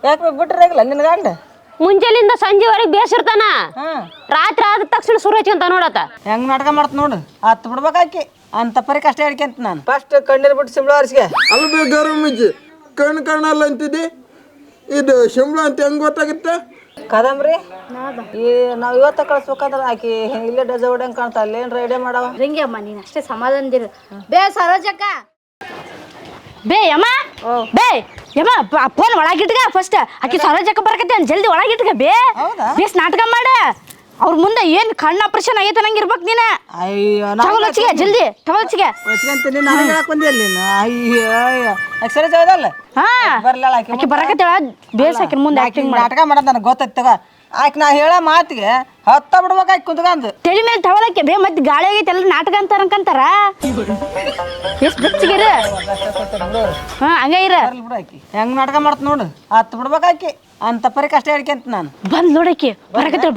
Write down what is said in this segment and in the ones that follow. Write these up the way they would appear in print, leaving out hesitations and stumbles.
ಯಾಕೆ ಬಿಟ್ರಾಗಿಲ್ಲ ನಿನ್ನ ಗಂಡ ಮುಂಜಾನಿಂದ ಸಂಜೆವರೆಗೆ ಬೇಸಿರ್ತಾನ ರಾತ್ರಿ ಆದ ತಕ್ಷಣ ಸುರು ಹಚ್ಕೊಂತ ನೋಡತ್ತ ಹೆಂಗ್ ನಾಟಕ ಮಾಡ್ತ ನೋಡು ಹತ್ತು ಬಿಡ್ಬೇಕಾಕಿ ಅಂತ ಪರಿ ಕಷ್ಟ ಹೇಳ್ಕೊಂತ ನಾನು ಫಸ್ಟ್ ಕಣ್ಣೀರ್ ಬಿಟ್ಟು ಸಿಂಬಳ ಆರಿಸಿಗೆ ಅಲ್ಬೇ ಗೌರಮ್ಮಜ್ಜಿ ಕಣ್ಣು ಕಾಣಲ್ಲ ಅಂತಿದ್ದಿ ಇದು ಶಿಂಬಳ ಅಂತ ಹೆಂಗ್ ಗೊತ್ತಾಗುತ್ತೆ ಕದಂಬ್ರಿ ಈ ನಾವ್ ಇವತ್ತ ಕಳ್ಸ್ಬೇಕಾದ್ರೆ ಆಕಿ ಇಲ್ಲೇ ಡಜ ಹೊಡ್ಯಂಗ್ ಕಾಣ್ತಾ ಅಲ್ಲೇನ್ ರೆಡಿ ಮಾಡವ ರಿಂಗಿ ಅಮ್ಮ ನೀನು ಅಷ್ಟೇ ಸಮಾಧಾನದಿರು ಬೇ ಸರೋಜಕ್ಕ ಬೇ ಯಮ್ಮ ಬೇ ಯಮ್ಮ ಫೋನ್ ಒಳಗಿಟ್ಗ ಫಸ್ಟ್ ಆಕಿ ಸರೋಜಕ್ಕ ಬರಕತ್ತೆ ಜಲ್ದಿ ಒಳಗಿಟ್ಗ ಬೇಸ್ ನಾಟಕ ಮಾಡ ಅವ್ರ ಮುಂದೆ ಏನ್ ಕಣ್ಣು ಆಪರೇಷನ್ ಆಗೈತೆ ನಂಗೆ ಇರ್ಬೇಕು ನೀನ ತಗೊಳಚ್ಚಿಗೆ ಜಲ್ದಿ ತಗೊಳಚ್ಚಿಗೆ ಹೊಚ್ಕೊಂತೀನಿ ನಾನು ಹೇಳಕ್ ಬಂದಿ ಅಲ್ಲಿ ಅಯ್ಯೋ ಎಕ್ಸರೆ ಜಾಗದಲ್ಲ ಹಾ ಬರ್ಲಾಳ ಆಕಿ ಬರಕತ್ತೇಳ ಬೇಸ್ ಆಕಿನ ಮುಂದೆ ಆಕ್ಟಿಂಗ್ ನಾಟಕ ಮಾಡೋದು ನನಗೆ ಗೊತ್ತೈತಿ ತಗ ಆಕೆ ನಾ ಹೇಳೋ ಮಾತಿಗೆ ಹತ್ತ ಬಿಡ್ಬೇಕು ಆಕಿ ಕುಂತ್ಕಂದು ತಲೆ ಮೇಲೆ ತಗೊಳಕ್ಕೆ ಬೇ ಮತ್ತೆ ಗಾಳಿ ಆಗೈತೆ ಎಲ್ಲ ನಾಟಕ ಅಂತಾರ ಎಷ್ಟು ಬೆಚ್ಚಗಿರ ಹಾ ಹಂಗ ಇರ ಬಿಡು ಆಕಿ ಹೆಂಗ್ ನಾಟಕ ಮಾಡ್ತ ನೋಡು ಹತ್ತು ಬಿಡ್ಬೇಕು ಆಕಿ ಅಂತ ಪರಿ ಕಷ್ಟ ಹೇಳ್ಕೊಂತ ನಾನು ಬಂದ್ ನೋಡಕ್ಕೆ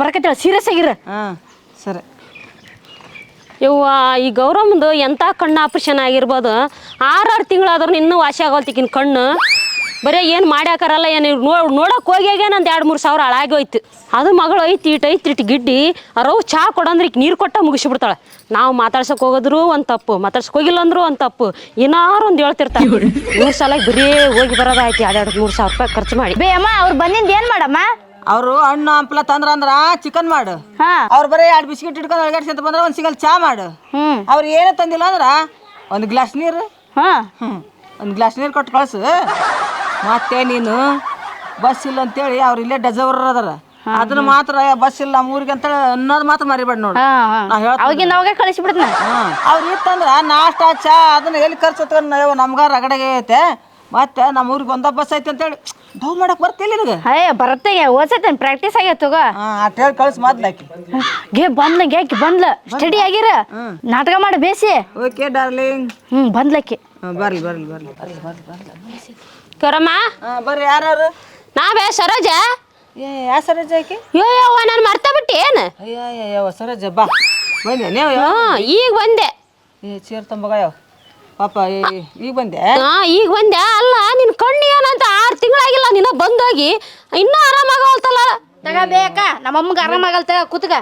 ಬರಕತ್ತೇಳ ಸೀರಿಯಸ್ ಆಗಿರ ಸರಿ ಯವ್ವ ಈ ಗೌರಮ್ಮಂದು ಎಂಥ ಕಣ್ಣು ಆಪರೇಷನ್ ಆಗಿರ್ಬೋದು 6 ತಿಂಗಳಾದ್ರೂ ಇನ್ನೂ ವಾಸಿ ಆಗೋಲ್ತಿಕಿನ ಕಣ್ಣು ಬರೀ ಏನು ಮಾಡ್ಯಾಕಾರಲ್ಲ ಏನು ನೋಡಕ್ಕೆ ಹೋಗ್ಯಾಗ ನಂದು 2-3 ಸಾವಿರ ಹಾಳಾಗಿ ಹೋಯ್ತು ಅದು ಮಗಳು ಐತಿ ಇಟ್ಟು ಗಿಡ್ಡಿ ಅರವು ಚಹಾ ಕೊಡಂದ್ರೆ ಈಗ ನೀರು ಕೊಟ್ಟ ಮುಗಿಸಿಬಿಡ್ತಾಳೆ ನಾವು ಮಾತಾಡ್ಸಕ್ಕೆ ಹೋಗಿದ್ರು ಒಂದು ತಪ್ಪು ಮಾತಾಡ್ಸಕ್ಕೆ ಹೋಗಿಲ್ಲ ಅಂದ್ರು ಒಂದು ತಪ್ಪು ಏನಾರು ಒಂದು ಹೇಳ್ತಿರ್ತಾರೆ 3 ಸಲ ಬರೀ ಹೋಗಿ ಬರೋದಾಯ್ತು 2-3 ಸಾವಿರ ರೂಪಾಯಿ ಖರ್ಚು ಮಾಡಿ ಬೇ ಅಮ್ಮ ಅವ್ರು ಬಂದಿಂದ ಏನು ಮಾಡಮ್ಮ ಅವರು ಹಣ್ಣು ಹಂಪಲ ತಂದ್ರ ಚಿಕನ್ ಮಾಡು ಅವ್ರು ಬರೀ 2 ಬಿಸ್ಕಿಟ್ ಇಟ್ಕೊಂಡು ಒಳಗಾಡ್ಸಿ ಅಂತ ಬಂದ್ರೆ ಒಂದು ಸಿಗಲ್ ಚಾ ಮಾಡು ಅವ್ರು ಏನೂ ತಂದಿಲ್ಲ ಅಂದ್ರ ಒಂದು ಗ್ಲಾಸ್ ನೀರು ಒಂದು ಗ್ಲಾಸ್ ನೀರು ಕೊಟ್ಟು ಕಳ್ಸು ಮತ್ತೆ ನೀನು ಬಸ್ ಇಲ್ಲ ಅಂತೇಳಿ ಅವ್ರು ಇಲ್ಲೇ ಡಜವರ್ ಅದಾರ ಅದನ್ನ ಮಾತ್ರ ಬಸ್ ಇಲ್ಲ ಊರಿಗೆ ಅಂತೇಳಿ ಅನ್ನೋದು ಮಾತ್ರ ಮರಿಬೇಡ ನೋಡು ಅವಾಗಿಂದ ಅವಾಗ ಕಳಿಸ್ಬಿಡ್ತ ಅವ್ರು ಇತ್ತಂದ್ರ ನಾಷ್ಟ ಚಾ ಅದನ್ನ ಎಲ್ಲಿ ಖರ್ಚು ನಮ್ಗ ರಗಡೆಗೆ ಐತೆ ಮತ್ತೆ ನಮ್ಮ ಊರಿಗೆ ಒಂದ ಬಸ್ ಐತಿ ಅಂತೇಳಿ ಡೌ ಮಾಡಕ್ ಬರ್ತಿಲ್ಲ ನಿನಗೆ ಬರುತ್ತೆ ಓದ್ಸತ್ತೇನೆ ಪ್ರಾಕ್ಟೀಸ್ ಆಗ್ಯಾವ ತಗೋ ಅಟ್ ಹೇಳಿ ಕಳ್ಸಿ ಮೊದ್ಲಾಕಿ ಬಂದ್ಲ ಸ್ಟಡಿ ಆಗಿರ ನಾಟಕ ಮಾಡಿ ಬೇಸಿ ಓಕೆ ಡಾರ್ಲಿಂಗ್ ಬಂದ್ಲಕ್ಕಿ ಬರ್ಲಿ ಕರಮ್ಮ ಬರ್ರಿ ಯಾರು ನಾವೇ ಸರೋಜ ಯಾವ ಸರೋಜ ಆಕಿ ಯವ್ವ ನಾನು ಮರ್ತಾ ಬಿಟ್ಟೆ ಏನು ಅಯ್ಯೋ ಸರೋಜ ಬಾ ಬಂದೆ ನೀವು ಈಗ ಬಂದೆ ಚೀರ್ ತಂಬಗ ಯಾವ ಪಾಪ ಈಗ ಬಂದೆ ಈಗ ಬಂದೆ ಅಲ್ಲ ನಿನ್ ಕಣ್ಣು ಏನಂತ 6 ತಿಂಗಳಾಗಿಲ್ಲ ನಿನ್ನ ಬಂದೋಗಿ ಇನ್ನೂ ಆರಾಮಾಗವಲ್ತಲ್ಲ ತಗಬೇಕ ನಮ್ಮಮ್ಮಗೆ ಆರಾಮಾಗಲ್ತ ಕೂತ್ಗ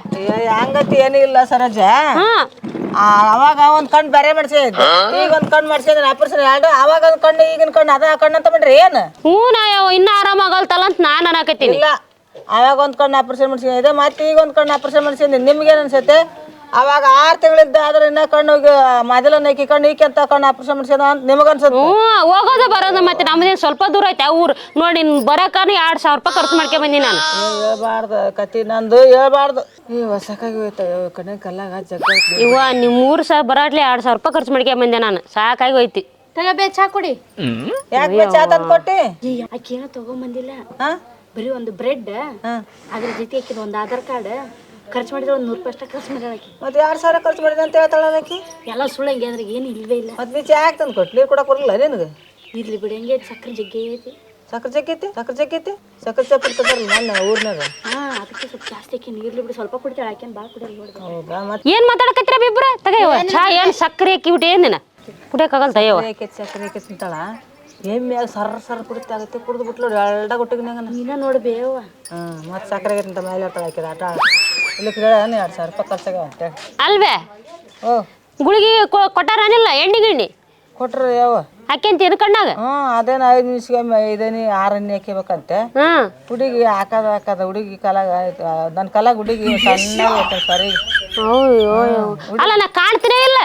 ಹಂಗತಿ ಏನೂ ಇಲ್ಲ ಸರೋಜ ಅವಾಗ ಒಂದ್ ಕಣ್ಣು ಬೇರೆ ಮಾಡ್ಸಿದ್ ಈಗ ಒಂದ್ ಕಣ್ಣು ಮಾಡ್ಸಿದ್ರೆ ಆಪರೇಷನ್ 2 ಅವಾಗ ಒಂದ್ ಕಣ್ಣು ಈಗಿನ ಕಣ್ಣು ಅದ ಕಣ್ಣು ಅಂತ ಬಿಡ್ರಿ ಏನು ಹ್ಞೂ ನಾಯವ ಇನ್ನೂ ಆರಾಮಾಗಲ್ತಲ್ಲ ಅಂತ ನಾನು ಅನ್ನಕತ್ತೀನಿ ಇಲ್ಲ ಅವಾಗ ಒಂದ್ ಕಣ್ಣು ಆಪರೇಷನ್ ಮಾಡ್ಸಿದೆ ಮತ್ತೆ ಈಗ ಒಂದ್ ಕಣ್ಣು ಆಪರೇಷನ್ ಮಾಡ್ಸಿದ್ದೆ ನಿಮ್ಗೇನು ಅನ್ಸತ್ತೆ ಅವಾಗ 6 ತಿಂಗಳಿದ್ದ ಆದ್ರೆ ಇನ್ನ ಕಣ್ಣು ಮೊದಲನ್ನ ಈಕಿ ಕಣ್ಣು ಈಕೆ ಕಣ್ಣು ಆಪರೇಷನ್ ಮಾಡ್ಸಿದ ಅಂತ ನಿಮಗನ್ಸುತ್ತೆ ಹೋಗೋದು ಬರೋದು ಮತ್ತೆ ನಮ್ಮದೇನು ಸ್ವಲ್ಪ ದೂರ ಐತೆ ಊರು ನೋಡಿ ಬರಕಾನು 2,000 ರೂಪಾಯಿ ಖರ್ಚು ಮಾಡ್ಕೆ ಬಂದಿ ನಾನು ಹೇಳ್ಬಾರ್ದು ಕತಿ ನಂದು ಹೇಳ್ಬಾರ್ದು ಹೊಸಕಾಗಿ ಹೋಯ್ತು ಕಣ್ಣೆ ಕಲ್ಲಾಗ ಜಗ್ಗ ಇವ ನಿಮ್ಮ ಊರು ಸಹ ಬರಾಟ್ಲಿ 2,000 ರೂಪಾಯಿ ಖರ್ಚು ಮಾಡ್ಕೆ ಬಂದೆ ನಾನು ಸಾಕಾಗಿ ಹೋಯ್ತಿ ತಗಬೇ ಚಾ ಕುಡಿ ಯಾಕೆ ಚಾ ತಂದು ಕೊಟ್ಟಿ ಆಕಿ ಏನೋ ತಗೊಂಬಂದಿಲ್ಲ ಬರೀ ಒಂದು ಬ್ರೆಡ್ ಅದ್ರ ಜೊತೆ ಆಕಿನ ಒಂದು ಆಧಾರ್ ಕಾರ್ಡ್ ಖರ್ಚು ಮಾಡಿದ್ರೆ ಒಂದು 100 ರೂಪಾಯಿ ಅಷ್ಟೇ ಖರ್ಚು ಮಾಡ್ಯಾಳಕಿ ಮತ್ತೆ 2,000 ಖರ್ಚು ಮಾಡಿದೆ ಅಂತ ಹೇಳ್ತಾಳಕಿ ಎಲ್ಲ ಸುಳ್ಳಂಗೆ ಅಂದ್ರೆ ಏನು ಇಲ್ವೇ ಇಲ್ಲ ಮತ್ತೆ ನೀ ಚಾ ಯಾಕೆ ತಂದು ಕೊಟ್ಟು ನೀರು ಕೊಡಕ್ಕೆ ಬರಲಿಲ್ಲ ನಿನಗೆ ಇರ್ಲಿ ಬಿಡಿ ಹಂಗೆ ಸಕ್ಕರೆ ಜಗ್ಗಿ ಐತಿ ಸಕ್ಕರೆ ಚಪ್ಪಿ ಇರ್ತದಲ್ಲ ನನ್ನ ಊರಿನಾಗ ಅದಕ್ಕೆ ಸ್ವಲ್ಪ ಜಾಸ್ತಿ ಆಕಿನ ಇರ್ಲಿ ಬಿಡಿ ಸ್ವಲ್ಪ ಕುಡಿತಾಳೆ ಆಕಿನ ಭಾಳ ಕುಡಿಯಲ್ಲ ನೋಡ್ದೆ ಹೌದಾ ಮತ್ತೆ ಏನು ಮಾತಾಡಕತ್ತೀರ ಇಬ್ರು ತಗೋ ಚಾ ಏನು ಸಕ್ಕರೆ ಹಾಕಿಬಿಟ್ಟು ಏನಿನ ಕುಡಿಯೋಕ್ಕಾಗಲ್ಲ ತಯ್ಯವ ಸಕ್ಕರೆ ತಿಂತಾಳ ಎಮ್ಮೆ ಸರ್ ಕುಡಿತಾಗತ್ತೆ ಕುಡಿದು ಬಿಟ್ಲು ಎರಡ ಗುಟ್ಟಿಗೆ ನೀನ ನೋಡ್ಬೇವ ಮತ್ತೆ ಸಕ್ಕರೆ ತಿಂತ ಮೇಲೆ ಇರ್ತಾಳೆ ಹಾಕಿದ ಆಟ ಇಲ್ಲಿ ಕೇಳ 2,000 ರೂಪಾಯಿ ಖರ್ಚಾಗ ಅಂತೇಳಿ ಅಲ್ವೇ ಗುಳಿಗೆ ಕೊಟ್ಟಾರನಿಲ್ಲ ಎಣ್ಣೆ ಗಿಣ್ಣಿ ಕೊಟ್ರು ಯಾವ ಹಾಕ್ಯಂತ ಇದು ಕಣ್ಣಾಗ ಅದೇನು 5 ನಿಮಿಷಕ್ಕೆ 5 6 ಹಾಕಿಬೇಕಂತೆ ಹುಡುಗಿ ಹಾಕದ ಹುಡುಗಿ ಕಾಲಾಗ ನನ್ನ ಕಾಲಾಗ ಹುಡುಗಿ ಸಣ್ಣ ಸರಿ ಅಲ್ಲ ನಾ ಕಾಣ್ತೀನೇ ಇಲ್ಲ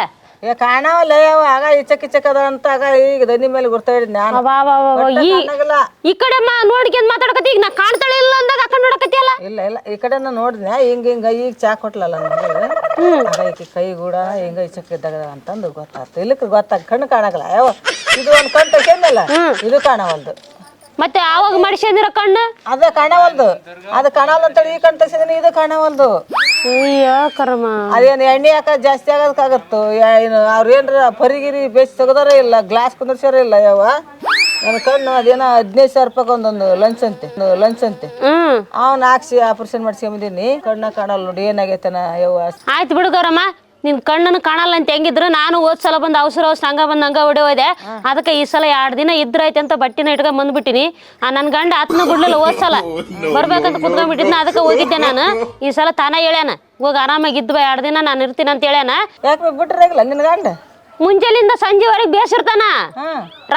ಕಾಣವಲ್ಲ ಯಾವ ಆಗ ಇಚಕ್ ಅದ ಅಂತ ಆಗ ಈಗ ದಂಡಿ ಮೇಲೆ ಗುರ್ತಾ ಹಿಡಿದ್ ನಾನು ಈ ಕಡೆ ನೋಡ್ಕೊಂಡ್ ಮಾತಾಡಕತ್ತಿ ಈಗ ನಾ ಕಾಣ್ತಾಳೆ ಇಲ್ಲ ಅಂದಾಗ ಅಕ್ಕ ನೋಡಕತ್ತಿಯಲ್ಲ ಇಲ್ಲ ಈ ಕಡೆ ನೋಡಿದ್ನೆ ಹಿಂಗ ಈಗ ಚಾ ಕೊಟ್ಲಲ್ಲ ನನಗೆ ಈಕಿ ಕೈ ಕೂಡ ಹಿಂಗ ಇಚಕ್ ಇದ್ದಾಗ ಅಂತಂದು ಗೊತ್ತಾಗ್ತು ಇಲ್ಲಕ್ಕೆ ಗೊತ್ತಾಗ ಕಣ್ಣು ಕಾಣಗಲ್ಲ ಯಾವ ಇದು ಒಂದು ಕಣ್ಣು ತೆಗೆಯಲ್ಲ ಇದು ಕಾಣವಲ್ದು ಮತ್ತೆ ಆವಾಗ ಮಡಿಸಿದಿರ ಕಣ್ಣು ಅದ ಕಾಣವಲ್ದು ಅದು ಕಾಣವಲ್ದು ಅಂತೇಳಿ ಈ ಕಣ್ಣು ತೆಗ್ಸಿದೀನಿ ಇದು ಕಾಣವಲ್ದು ಕರ್ಮ ಅದೇನು ಎಣ್ಣೆ ಹಾಕೋದು ಜಾಸ್ತಿ ಆಗೋದಕ್ಕಾಗತ್ತು ಏನು ಅವ್ರು ಏನ್ರ ಪರಿಗಿರಿ ಬೇಸಿ ತೆಗ್ದಾರ ಇಲ್ಲ ಗ್ಲಾಸ್ ಕುಂದರ್ಸ್ಯಾರ ಇಲ್ಲ ಯಾವ ನನ್ನ ಕಣ್ಣು ಅದೇನೋ 15,000 ರೂಪಾಯಿ ಒಂದೊಂದು ಲಂಚ್ ಅಂತೆ ಅವ್ನ ಹಾಕ್ಸಿ ಆಪರೇಷನ್ ಮಾಡ್ಸ್ಕೊಂಬಂದಿನಿ ಕಣ್ಣ ಕಾಣಲ್ಲ ನೋಡಿ ಏನಾಗೈತನ ಯವ್ವ ಆಯ್ತು ಬಿಡು ಗೌರಮ್ಮ ನಿನ್ ಕಣ್ಣನ್ನು ಕಾಣಲ್ಲ ಅಂತ ಹೆಂಗಿದ್ರು ನಾನು ಸಲ ಬಂದು ಅವಸರ ಹಂಗ ಬಂದ್ ಹಂಗ ಹೊಡೆ ಹೋದೆ. ಅದಕ್ಕೆ ಈ ಸಲ 2 ದಿನ ಇದ್ರೈತೆ ಅಂತ ಬಟ್ಟಿನ ಇಟ್ಕೊಂಡ್ ಬಂದ್ಬಿಟ್ಟಿನಿ. ನನ್ನ ಗಂಡ ಆತನ ಬಿಡ್ಲಿಲ್ಲ ಸಲ ಬರ್ಬೇಕಂತ ಕುತ್ಕೊಂಡ್ಬಿಟ್ಟಿದ್ನ. ಅದಕ್ಕೆ ಹೋಗಿದ್ದೆ ನಾನು. ಈ ಸಲ ತಾನ ಹೇಳ್ಯಾನ ಹೋಗಿ ಆರಾಮಾಗಿದ್ವ 2 ದಿನ ನಾನು ಇರ್ತೀನಿ ಅಂತ ಹೇಳ್ಯಾನ. ಯಾಕೆ ಬಿಟ್ರಾಗಿಲ್ಲ ನಿನ್ ಗಂಡ? ಮುಂಜಾನಿಂದ ಸಂಜೆವರೆಗೆ ಬೇಸಿರ್ತಾನ.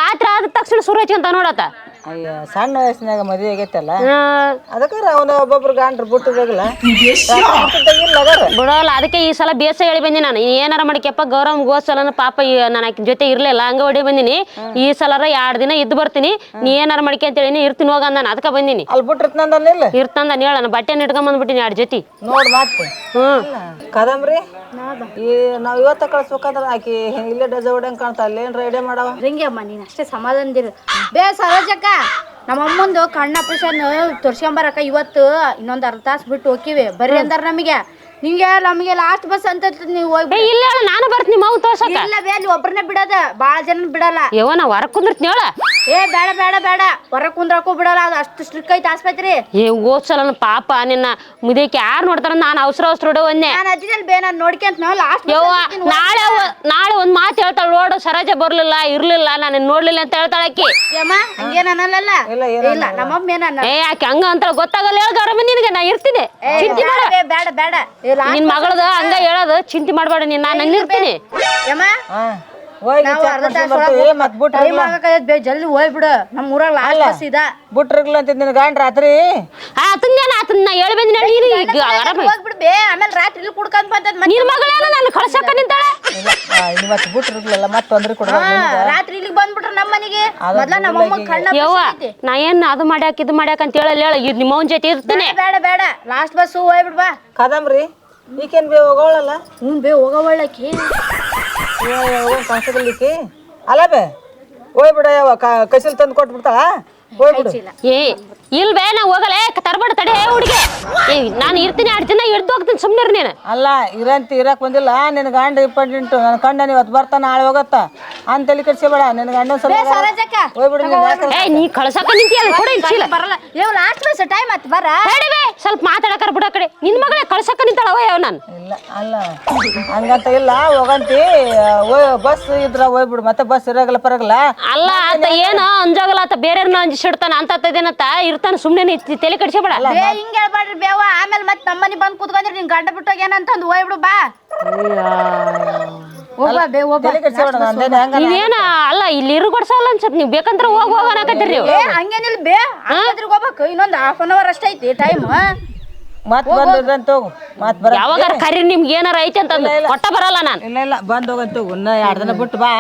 ರಾತ್ರಿ ಆದ ತಕ್ಷಣ ಸುರೇಶ್ ಅಂತ ನೋಡತ್ತ. ಅಯ್ಯ ಸಣ್ಣ ವಯಸ್ಸಿನಾಗ ಮದುವೆ ಆಗೈತಲ್ಲ ಅದಕ್ಕೆ ಅವನ ಒಬ್ಬೊಬ್ರು ಗಂಡ್ರು ಬಿಟ್ಟಿರಾಗಿಲ್ಲ ಬಿಡೋಲ್ಲ. ಅದಕ್ಕೆ ಈ ಸಲ ಬೇಸ ಹೇಳಿ ಬಂದಿ ನಾನು. ಏನಾರ ಮಾಡಿಕೆಪ್ಪ ಗೌರವ್ ಗೋಸಲನ ಪಾಪ ನಾನು ಆಕೆ ಜೊತೆ ಇರ್ಲಿಲ್ಲ ಹಂಗ ಹೊಡಿ ಬಂದಿನಿ. ಈ ಸಲರ 2 ದಿನ ಇದ್ದು ಬರ್ತೀನಿ. ನೀ ಏನಾರ ಮಾಡಿಕೆ ಅಂತ ಹೇಳಿ ಇರ್ತೀನಿ ಹೋಗ ನಾನು. ಅದಕ್ಕೆ ಬಂದಿನಿ. ಅಲ್ಲಿ ಬಿಟ್ಟಿರ್ತಂದಿಲ್ಲ ಇರ್ತಂದ ಹೇಳ ನಾನು ಬಟ್ಟೆನ ಇಟ್ಕೊಂಡ್ ಬಂದ್ಬಿಟ್ಟಿನಿ 2 ಜೊತೆ ನೋಡ್ ಮತ್ತೆ. ಕದಂಬ್ರಿ ಈ ನಾವ್ ಇವತ್ತ ಕಳ್ಸ್ಬೇಕಂದ್ರ ಆಕಿ ಇಲ್ಲೇ ಡಜ ಹೊಡಂಗ್ ಕಾಣ್ತಾ ಅಲ್ಲೇನ್ರ ಐಡಿಯಾ ಮಾಡವ ರಿಂಗಮ್ಮ ನೀನ್ ಅಷ್ಟೇ ಸಮಾಧಾನದಿರು. ಬೇ ಸರೋಜಕ್ಕ ನಮ್ಮಮ್ಮಂದು ಕಣ್ಣ ಆಪರೇಷನ್ ತೋರ್ಸ್ಕೊಂಬರಕ ಇವತ್ತು ಇನ್ನೊಂದು ಅರ್ಧ ತಾಸು ಬಿಟ್ಟು ಹೋಗಿವಿ ಬರ್ರಿ ಅಂದಾರ ನಮಗೆ. ನಮಗೆ ಲಾಸ್ಟ್ ಬಸ್ ಅಂತ ನೀವು ಹೋಗಿ ಇಲ್ಲ ನಾನು ಬರ್ತೀನಿ ಮಾವು ತೋರ್ಸಕ. ಇಲ್ಲ ಬೇ ಅಲ್ಲಿ ಒಬ್ಬರನ್ನ ಬಿಡೋದ ಬಾಳ ಜನ ಬಿಡಲ್ಲ. ಯವ್ವ ನಾ ಹೊರಗ್ ಕುಂದಿರ್ತೀನಿ ಹೇಳ. ಬೇಡ ಬೇಡ ಬೇಡ ಹೊರಗ್ ಕುಂದ್ರಕ್ಕೂ ಬಿಡಲ್ಲ. ಅದು ಅಷ್ಟು ಸ್ಟ್ರಿಕ್ ಐತೆ ಆಸ್ಪತ್ರೆ. ಓದ್ಸಲ ಪಾಪ ನಿನ್ನ ಮುದಕ್ಕೆ ಯಾರು ನೋಡ್ತಾರ. ನಾನು ಅವಸರ ಹೊಡೆ ನಾನು ಅಜ್ಜಿನಲ್ಲಿ ಬೇ ನಾನು ನೋಡ್ಕೊಂತ ಲಾಸ್ಟ್ ನಾಳೆ ಒಂದ್ ಮಾತು ಹೇಳ್ತಾಳ ನೋಡು. ಸರೋಜ ಬರ್ಲಿಲ್ಲ ಇರ್ಲಿಲ್ಲ ನಾನು ನೋಡ್ಲಿಲ್ಲ ಅಂತ ಹೇಳ್ತಾಳಕಿ. ಯಮ್ಮ ಹಂಗೇನ ಅನ್ನಲ್ಲ. ಇಲ್ಲ ನಮ್ಮಮ್ಮ ಏನ ಆಕೆ ಹಂಗ ಅಂತ ಗೊತ್ತಾಗಲ್ಲ. ಹೇಳ್ದವ್ರಮ್ಮ ನಿನಗೆ ನಾ ಇರ್ತೀನಿ. ಚಿಂತೆ ಮಾಡ ಬೇಡ ಬೇಡ ನಿನ್ ಮಗಳದ ಹಂಗ ಹೇಳೋದು ಚಿಂತೆ ಮಾಡ್ಬೇಡ ನೀನ್. ನಾನು ಹಂಗ ಇರ್ತೀನಿ. ಜಲ್ದಿ ಹೋಗ್ಬಿಡು. ನಮ್ಮ ಊರಾಗ ಲಾಸ್ಟ್ ಬಸ್ ಇದ ಬಿಟ್ರಿಗ್ಲ ಅಂತ ನಿನ್ ಗಂಡ ರಾತ್ರಿ ನಾ ಹೇಳಿ ಬಂದಿನ ಹೋಗ್ಬಿಡು ಬೇ. ಆಮೇಲೆ ರಾತ್ರಿ ಇಲ್ಲಿ ಕುಡ್ಕೊಂಡ್ ಬಂದದ್ ನಿನ್ ಮಗಳೆಲ್ಲ ನಾನು ಕಳ್ಸಕ್ಕ ನಿಂತಾಳೆ. ಇವತ್ತು ಬಿಟ್ರಿಗ್ಲಲ್ಲ ಮತ್ತೆ ತೊಂದ್ರೆ ಕೊಡ ರಾತ್ರಿ ಇಲ್ಲಿಗೆ ಬಂದ್ಬಿಟ್ರ ನಮ್ಮ ಮನೆಗೆ. ಮೊದ್ಲ ನಮ್ಮಮ್ಮ ಕಣ್ಣ ಯವ್ವ ನಾ ಏನ್ ಅದು ಮಾಡ್ಯಾಕ ಇದು ಮಾಡ್ಯಾಕ ಅಂತ ಹೇಳಲ್ಲ. ಹೇಳ ನಿಮ್ಮವನ್ ಜೊತೆ ಇರ್ತೀನಿ. ಬೇಡ ಬೇಡ ಲಾಸ್ಟ್ ಬಸ್ ಹೋಗ್ಬಿಡ್ ಬಾ. ಕದಂಬ್ರಿ ಈಕೇನ್ ಬೇ ಹೋಗೋಳಲ್ಲ ಬೇ ಹೋಗವಳ್ಳಕಿ ಕಾನ್ಸಬಲಿಕ್ಕೆ ಅಲ್ಲ ಬೇ ಹೋಗ್ಬಿಡ ಯಾವ ಕಸಿಲ್ ತಂದು ಕೊಟ್ಬಿಡ್ತಾಳ ಹೋಗ್ಬಿಡು. ಇಲ್ ಬೇ ನಾ ಹೋಗಲ್ಲ ತರಬೇಡ ತಡೆ ಹುಡುಗಿ. ನಾನು ಇರ್ತೀನಿ 2 ದಿನ ಹಿಡ್ದು ಹೋಗ್ತೀನಿ ಸುಮ್ನಿರ್ ನೀನು. ಅಲ್ಲ ಇರಕ್ ಬಂದಿಲ್ಲ ನಿನ್ ಗಂಡ ಇಂಪಾರ್ಟೆಂಟ್. ನನ್ನ ಕಂಡ ಇವತ್ತು ಬರ್ತಾನ ನಾಳೆ ಹೋಗತ್ತ ಅಂತ ತಲೆ ಕೆಡ್ಸಬೇಡ. ನಿನ್ ಗಂಡನ್ ಸ್ವಲ್ಪ ಹೋಗ್ಬಿಡು. ನೀ ಕಳ್ಸಕ ನಿಂತಿಯಲ್ಲ ಕೂಡ ಬರಲ್ಲ. ಲಾಸ್ಟ್ ಬಸ್ ಟೈಮ್ ಆತ್ ಬರ. ಸ್ವಲ್ಪ ಮಾತಾಡಕರ ಬಿಡ ಕಡೆ. ನಿನ್ ಮಗಳೇ ಕಳ್ಸಕ ನಿಂತಾಳವ ಯಾವ ನಾನು. ಇಲ್ಲ ಅಲ್ಲ ಹಂಗಂತ ಇಲ್ಲ ಹೋಗಂತಿ ಬಸ್ ಇದ್ರ ಹೋಗ್ಬಿಡು. ಮತ್ತೆ ಬಸ್ ಇರಾಗಲ್ಲ ಪರಗಲ್ಲ. ಅಲ್ಲ ಆತ ಏನ ಅಂಜಾಗಲ್ಲ ಆತ ಬೇರೆಯವ್ರನ್ನ ಅಂಜಿಸಿಡ್ತಾನ ಅಂತದೇನತ್ತ ಇರ್ತಾನ. ಸುಮ್ನೆ ತಲೆ ಕಡ್ಸಬೇಡ. ಹಿಂಗ ಹೇಳ್ಬಾಡ್ರಿ ಬೇವ. ಆಮೇಲೆ ಮತ್ತೆ ನಮ್ಮನಿ ಬಂದ್ ಕುತ್ಕೊಂಡ್ರಿ ನಿನ್ ಗಂಡ ಬಿಟ್ಟೋಗೇನಂತ ಹೋಗ್ಬಿಡು ಬಾ. ನೀವೇನ ಅಲ್ಲ ಇಲ್ಲಿ ಇರುಗೊಡ್ಸಲ್ಲ ಅನ್ಸತ್. ನೀವ್ ಬೇಕಂದ್ರೆ ಹೋಗಕತ್ತೀರಿ ನೀವು. ಹಂಗೇನಿಲ್ಲ ಬೇ. ಆಸ್ಪತ್ರೆಗೆ ಹೋಗ್ಬೇಕು. ಇನ್ನೊಂದು ½ an hour ಅಷ್ಟೇ ಐತಿ ಟೈಮ್. ಮತ್ ಬಂದಂತ ಹೋಗು. ಮತ್ ಬರ ಯಾವಾಗ ಕರಿ ನಿಮ್ಗೆ ಏನಾರ ಐತಿ ಅಂತ ಕೊಟ್ಟ ಬರಲ್ಲ ನಾನು. ಇಲ್ಲ ಬಂದ್ ಹೋಗಂತ ಹೋಗು. 2 ದಿನ ಬಿಟ್ಟು ಬಾ.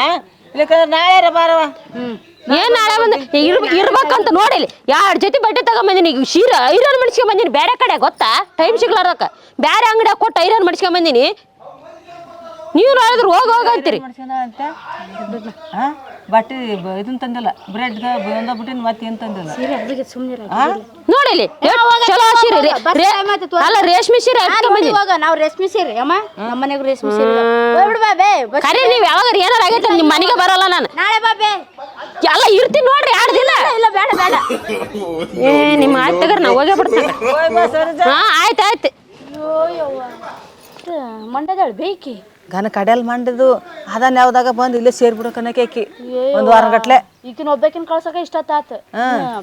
ಇಲ್ಲಕಂದ್ರೆ ನಾಳೆ ಬಾರವ. ಏನ್ ನಾಳೆ ಬಂದ ಇರ್ಬೇಕಂತ ನೋಡಿಲಿ 2 ಜೊತೆ ಬಟ್ಟೆ ತಗೊಂಬಂದಿನಿ. ಈಗ ಸೀರೆ ಐರನ್ ಮಡ್ಸ್ಕೊಂಡ್ ಬಂದಿನಿ ಬೇರೆ ಕಡೆ ಗೊತ್ತಾ. ಟೈಮ್ ಸಿಗ್ಲಾರ್ದಕ್ಕ ಬೇರೆ ಅಂಗಡಿಯಾಗ ಕೊಟ್ಟು ಐರನ್ ಮಡ್ಸ್ಕೊಂಡ್ ಬಂದಿನಿ. ನೀವು ನೋಡಿದ್ರು ಹೋಗ ಅಂತೀರಿ. ಬಟ್ಟೆ ಇದನ್ ತಂದಿಲ್ಲ ಬ್ರೆಡ್ ಬಿಟ್ಟಿನ ಮತ್ತೆ ಏನ್ ತಂದಿಲ್ಲ. ನೋಡಿಲಿ ಚಲೋ ಸೀರೆ ಅಲ್ಲ ರೇಷ್ಮೆ ಸೀರೆ ನಾವು ರೇಷ್ಮೆ ಸೀರೆ ಅಮ್ಮ ನಮ್ಮ ಮನೆಗೂ ರೇಷ್ಮೆ ಸೀರೆ. ಕರಿ ನೀವ್ ಯಾವಾಗ ಏನಾರ ಆಗೈತೆ ನಿಮ್ ಮನೆಗೆ ಬರಲ್ಲ ನಾನು. ನಾಳೆ ಬಾಬೆ ಎಲ್ಲ ಇರ್ತೀನಿ ನೋಡ್ರಿ 2 ದಿನ. ಇಲ್ಲ ಬೇಡ ಬೇಡ ನಿಮ್ಮ ಆಯ್ತು ತಗರ್ ನಾ ಹೋಗೇ ಬಿಡ್ತೀನಿ. ಆಯ್ತು ಮಂಡ್ಯದಾಳ ಬೇಕಿ ಗನ ಕಡೆಯಲ್ಲಿ ಮಾಡಿದ್ದು ಅದನ್ನ ಯಾವ್ದಾಗ ಬಂದು ಇಲ್ಲೇ ಸೇರ್ಬಿಡಕನಕ್ಕೆ ಆಕಿ 1 ವಾರ ಗಟ್ಲೆ. ಈಗಿನ ಒಬ್ಬಾಕಿನ ಕಳ್ಸಕ ಇಷ್ಟತ್ತಾತ.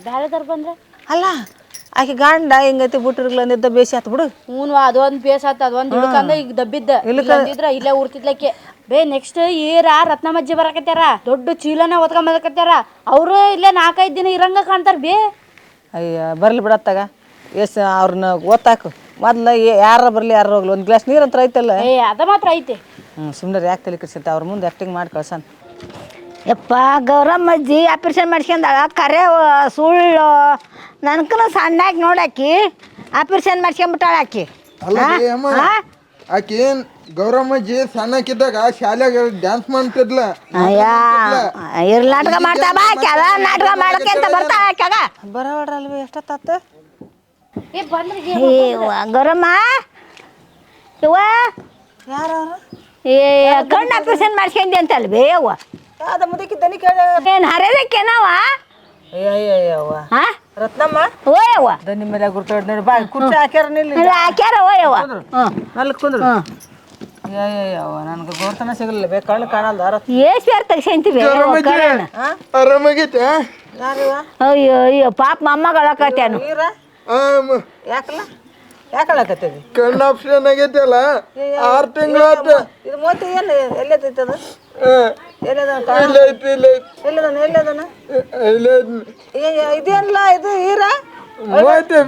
ಬ್ಯಾರೆದಾರ ಬಂದ್ರೆ ಅಲ್ಲ ಆಕಿ ಗಂಡ ಹೆಂಗೈತಿ ಬಿಟ್ಟಿರ್ಲ ನಿದ್ದ ಬೇಸಿ ಆತ್ ಬಿಡು. ಅದೊಂದು ಬೇಸ್ ಆತ. ಅದೊಂದು ಹಿಡ್ಕಂದ ಈಗ ದಬ್ಬಿದ್ದ ಇಲ್ಲಿದ್ರ ಇಲ್ಲೇ ಉರ್ತಿದ್ಲಕ್ಕೆ ಬೇ. ನೆಕ್ಸ್ಟ್ ಏರ ರತ್ನಮಜ್ಜಿ ಬರಕತ್ಯಾರ. ದೊಡ್ಡ ಚೀಲನ ಹೊತ್ಕೊಂಡ್ ಬರಕತ್ಯಾರ. ಅವರು ಇಲ್ಲೇ 4-5 ದಿನ ಇರಂಗ ಕಾಣ್ತಾರ ಬೇ. ಅಯ್ಯ ಬರ್ಲಿ ಬಿಡತ್ತಾಗ ಅವ್ರನ್ನ ಓದ್ತಾಕು. ಮೊದ್ಲ ಯಾರ ಬರ್ಲಿ ಯಾರು ಹೋಗ್ಲಿ 1 ಗ್ಲಾಸ್ ನೀರು ಅಂತ ಐತಲ್ಲ. ಅದ ಮಾತ್ರ ಐತೆ. ಸುಮ್ಮನೆ ಯಾಕೆ ತಲೆ ಕೆಡ್ಸತ್ತೆ. ಅವ್ರ ಮುಂದೆ ಆ್ಯಕ್ಟಿಂಗ್ ಮಾಡಿ ಕಳ್ಸನ್. ಯಪ್ಪ ಗೌರಮ್ಮಜ್ಜಿ ಆಪರೇಷನ್ ಮಾಡ್ಸ್ಕೊಂಡಾಳ. ಕರೆ ಸುಳ್ಳು. ನನ್ಕನ ಸಣ್ಣಾಗಿ ನೋಡಾಕಿ ಆಪರೇಷನ್ ಮಾಡ್ಸ್ಕೊಂಡ್ಬಿಟ್ಟಾಳ ಆಕಿ. ಆಕಿ ಗೌರಮ್ಮಜ್ಜಿ ಸಣ್ಣಕ್ಕಿದ್ದಾಗ ಶಾಲೆಗೆ ಡ್ಯಾನ್ಸ್ ಮಾಡ್ತಿದ್ಲ. ಇರ್ಲಿ ನಾಟಕ ಮಾಡ್ತಾ ಬಾ. ಕೆಲ ನಾಟಕ ಮಾಡಕ್ಕೆ ಅಂತ ಬರ್ತಾ ಆಕ್ಯಾಗ ಬರವಡ್ರಲ್ವ ಎಷ್ಟೊತ್ತಾತ. ಗೌರಮ್ಮ ಇವ ಯಾರು ಕಣ್ಣು ಆಪರೇಷನ್ ಮಾಡ್ಸ್ಕೊಂಡಿ ಅಂತಲ್ವೇ ಅವ್ವ. ಅದ ಮುದಕಿ ದನಿ ಕೇಳ ಏನು ಹರಿಯದಕ್ಕೇನವ ಅಯ್ಯವ್ವ ರತ್ನಮ್ಮ ಓಯವ್ವ ದನಿ ಮೇಲೆ ಗುರ್ತಾಡ್ ನೋಡಿ ಬಾ. ಕುರ್ಚಿ ಹಾಕ್ಯಾರ ನಿಲ್ಲಿ ಹಾಕ್ಯಾರ ಓಯವ್ವ. ನಲ್ಕ್ ಕುಂದ್ರು ನನಗೆ ಗೋರ್ತನ ಸಿಗಲಿಲ್ಲ ಬೇ ಕಣ್ಣು ಕಾಣಲ್ಲ ಏಸ್ಯಾರು ತೆಗ್ಸಂತೀವಿ ಆರಾಮಾಗೈತೆ ಯಾರಿವ ಅಯ್ಯೋ ಅಯ್ಯೋ ಪಾಪ ಮೊಮ್ಮಗಳಕತ್ತೇನು ನೀರ ಯಾಕಲ್ಲ ಯಾಕಳಕತ್ತೀವಿ ಕಣ್ಣು ಆಪ್ಷನ್ ಆಗೈತಲ್ಲ 6 ತಿಂಗಳು ಆಯ್ತು. ಇದು ಮೂವತ್ತು ಏನು ಎಲ್ಲೈತೈತೆ ಅದು ಎಲ್ಲದನ ಇದೇನಲ್ಲ ಇದು ಹೀರ ಮೂವತ್ತೇ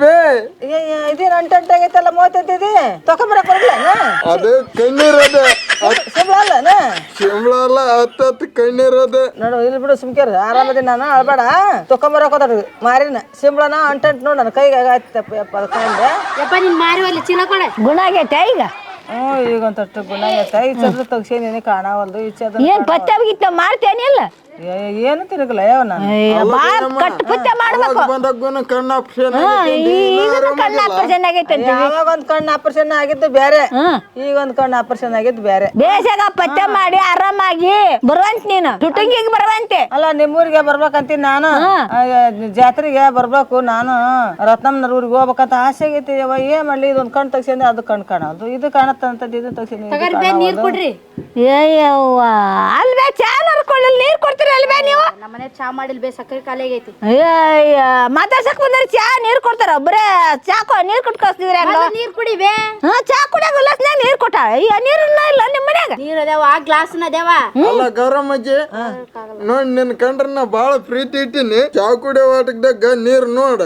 ಇದೇನು ಅಂಟಾಗೈತಲ್ಲ ಮೂವತ್ತೈತಿ ತಕೊಂಬರಕ್ ಬರಲ್ಲ ಅದು ಕಣ್ಣೀರದ ಸಿಂಬಳ ಅಲ್ಲನ ಶಿಂಬಳ ಅಲ್ಲ 10 ಕಣ್ಣೀರದ ನೋಡು ಇಲ್ಲಿ ಬಿಡು ಸುಮ್ಕೇರ ಆರಾಮದಿ ನಾನು ಅಳ್ಬೇಡ ತಕೊಂಬರಕ್ ಹೋದ ಮಾರಿನ ಸಿಂಬಳನ ಅಂಟಂಟ್ ನೋಡು ನನ್ನ ಕೈಗೆ ಆಯ್ತಪ್ಪ ಯಪ್ಪ ನಿನ್ ಮಾರಿ ಅಲ್ಲಿ ಚೀಲ ಕೊಡೆ ಗುಣ ಆಗೈತೆ ಈಗ ಈಗ ಒಂದು ತಟ್ಟು ಗುಣ ಆಗೈತೆ ಈ ಚಂದ್ರ ತೆಗ್ಸೇನಿ ಕಾಣವಲ್ದು ಈ ಚಂದ್ರ ಏನ್ ಪತ್ತೆ ಗಿತ್ತ ಮಾಡ್ತೇನಿಲ್ಲ ಏನು ತಿರುಗಲ್ಲ ಯಾವ ನಾನು ಪತ್ತೆ ಮಾಡ್ಬೇಕು ಬಂದಾಗ ಕಣ್ಣು ಆಪ್ಷನ್ ಈಗ ಕಣ್ಣು ಆಪರೇಷನ್ ಆಗೈತೆ ಯಾವಾಗ ಒಂದ್ ಕಣ್ಣು ಆಪರೇಷನ್ ಆಗಿದ್ದು ಬೇರೆ ಈಗ ಒಂದ್ ಕಣ್ಣು ಆಪರೇಷನ್ ಆಗಿದ್ದು ಬೇರೆ ಬೇಸಾಗ ಪತ್ತೆ ಮಾಡಿ ಆರಾಮಾಗಿ ಬರುವಂತ ನೀನು ಟುಟುಂಗಿಗೆ ಬರುವಂತೆ ಅಲ್ಲ ನಿಮ್ಮೂರಿಗೆ ಬರ್ಬೇಕಂತೀನಿ ನಾನು ಜಾತ್ರೆಗೆ ಬರ್ಬೇಕು ನಾನು ರತ್ನಮ್ಮನವ್ರ ಊರಿಗೆ ಹೋಗ್ಬೇಕಂತ ಆಸೆ ಆಗೈತಿ ಏನ್ ಮಾಡ್ಲಿ ಇದೊಂದ್ ಕಣ್ಣು ತೆಗ್ಸೇನಿ ಅದು ಕಣ್ಣು ಕಾಣೋದು ಇದು ಕಾಣತ್ತಂತದ್ದು ಇದು ತೆಗ್ಸೇನಿ ನೀರ್ ಕೊಡ್ರಿ ಅಯ್ಯವ್ವ ಅಲ್ವೇ ಚಾ ನರ್ಕೊಳ್ಳಿ ನೀರ್ ಕೊಡ್ತೀರಿ ಅಲ್ವೇ ನೀವು ನಮ್ಮನೆ ಚಾ ಮಾಡಿಲ್ ಬೇ ಸಕ್ಕರೆ ಖಾಲಿ ಆಗೈತಿ ಅಯ್ಯ ಮಾತಾಡ್ಸಕ್ ಬಂದ್ರೆ ಚಾ ನೀರ್ ಕೊಡ್ತಾರ ಒಬ್ಬರೇ ಚಾ ನೀರ್ ಕೊಟ್ಟು ಕಳ್ಸ್ತಿದ್ರಿ ನೀರ್ ಕುಡಿ ಬೇ ಚಾ ಕುಡಿಯಾಗ ಗ್ಲಾಸ್ನಾಗ ನೀರ್ ಕೊಟ್ಟ ಅಯ್ಯ ನೀರನ್ನ ಇಲ್ಲ ನಿಮ್ಮ ಮನ್ಯಾಗ ನೀರ್ ಅದಾವ ಆ ಗ್ಲಾಸ್ನ ಅದಾವ ಅಲ್ಲ ಗೌರಮ್ಮಜ್ಜಿ ನೋಡ್ ನಿನ್ ಕಂಡ್ರನ್ನ ಬಾಳ ಪ್ರೀತಿ ಇಟ್ಟಿನಿ ಚಾ ಕುಡಿಯೋ ವಾಟಕ್ದಾಗ ನೀರ್ ನೋಡ್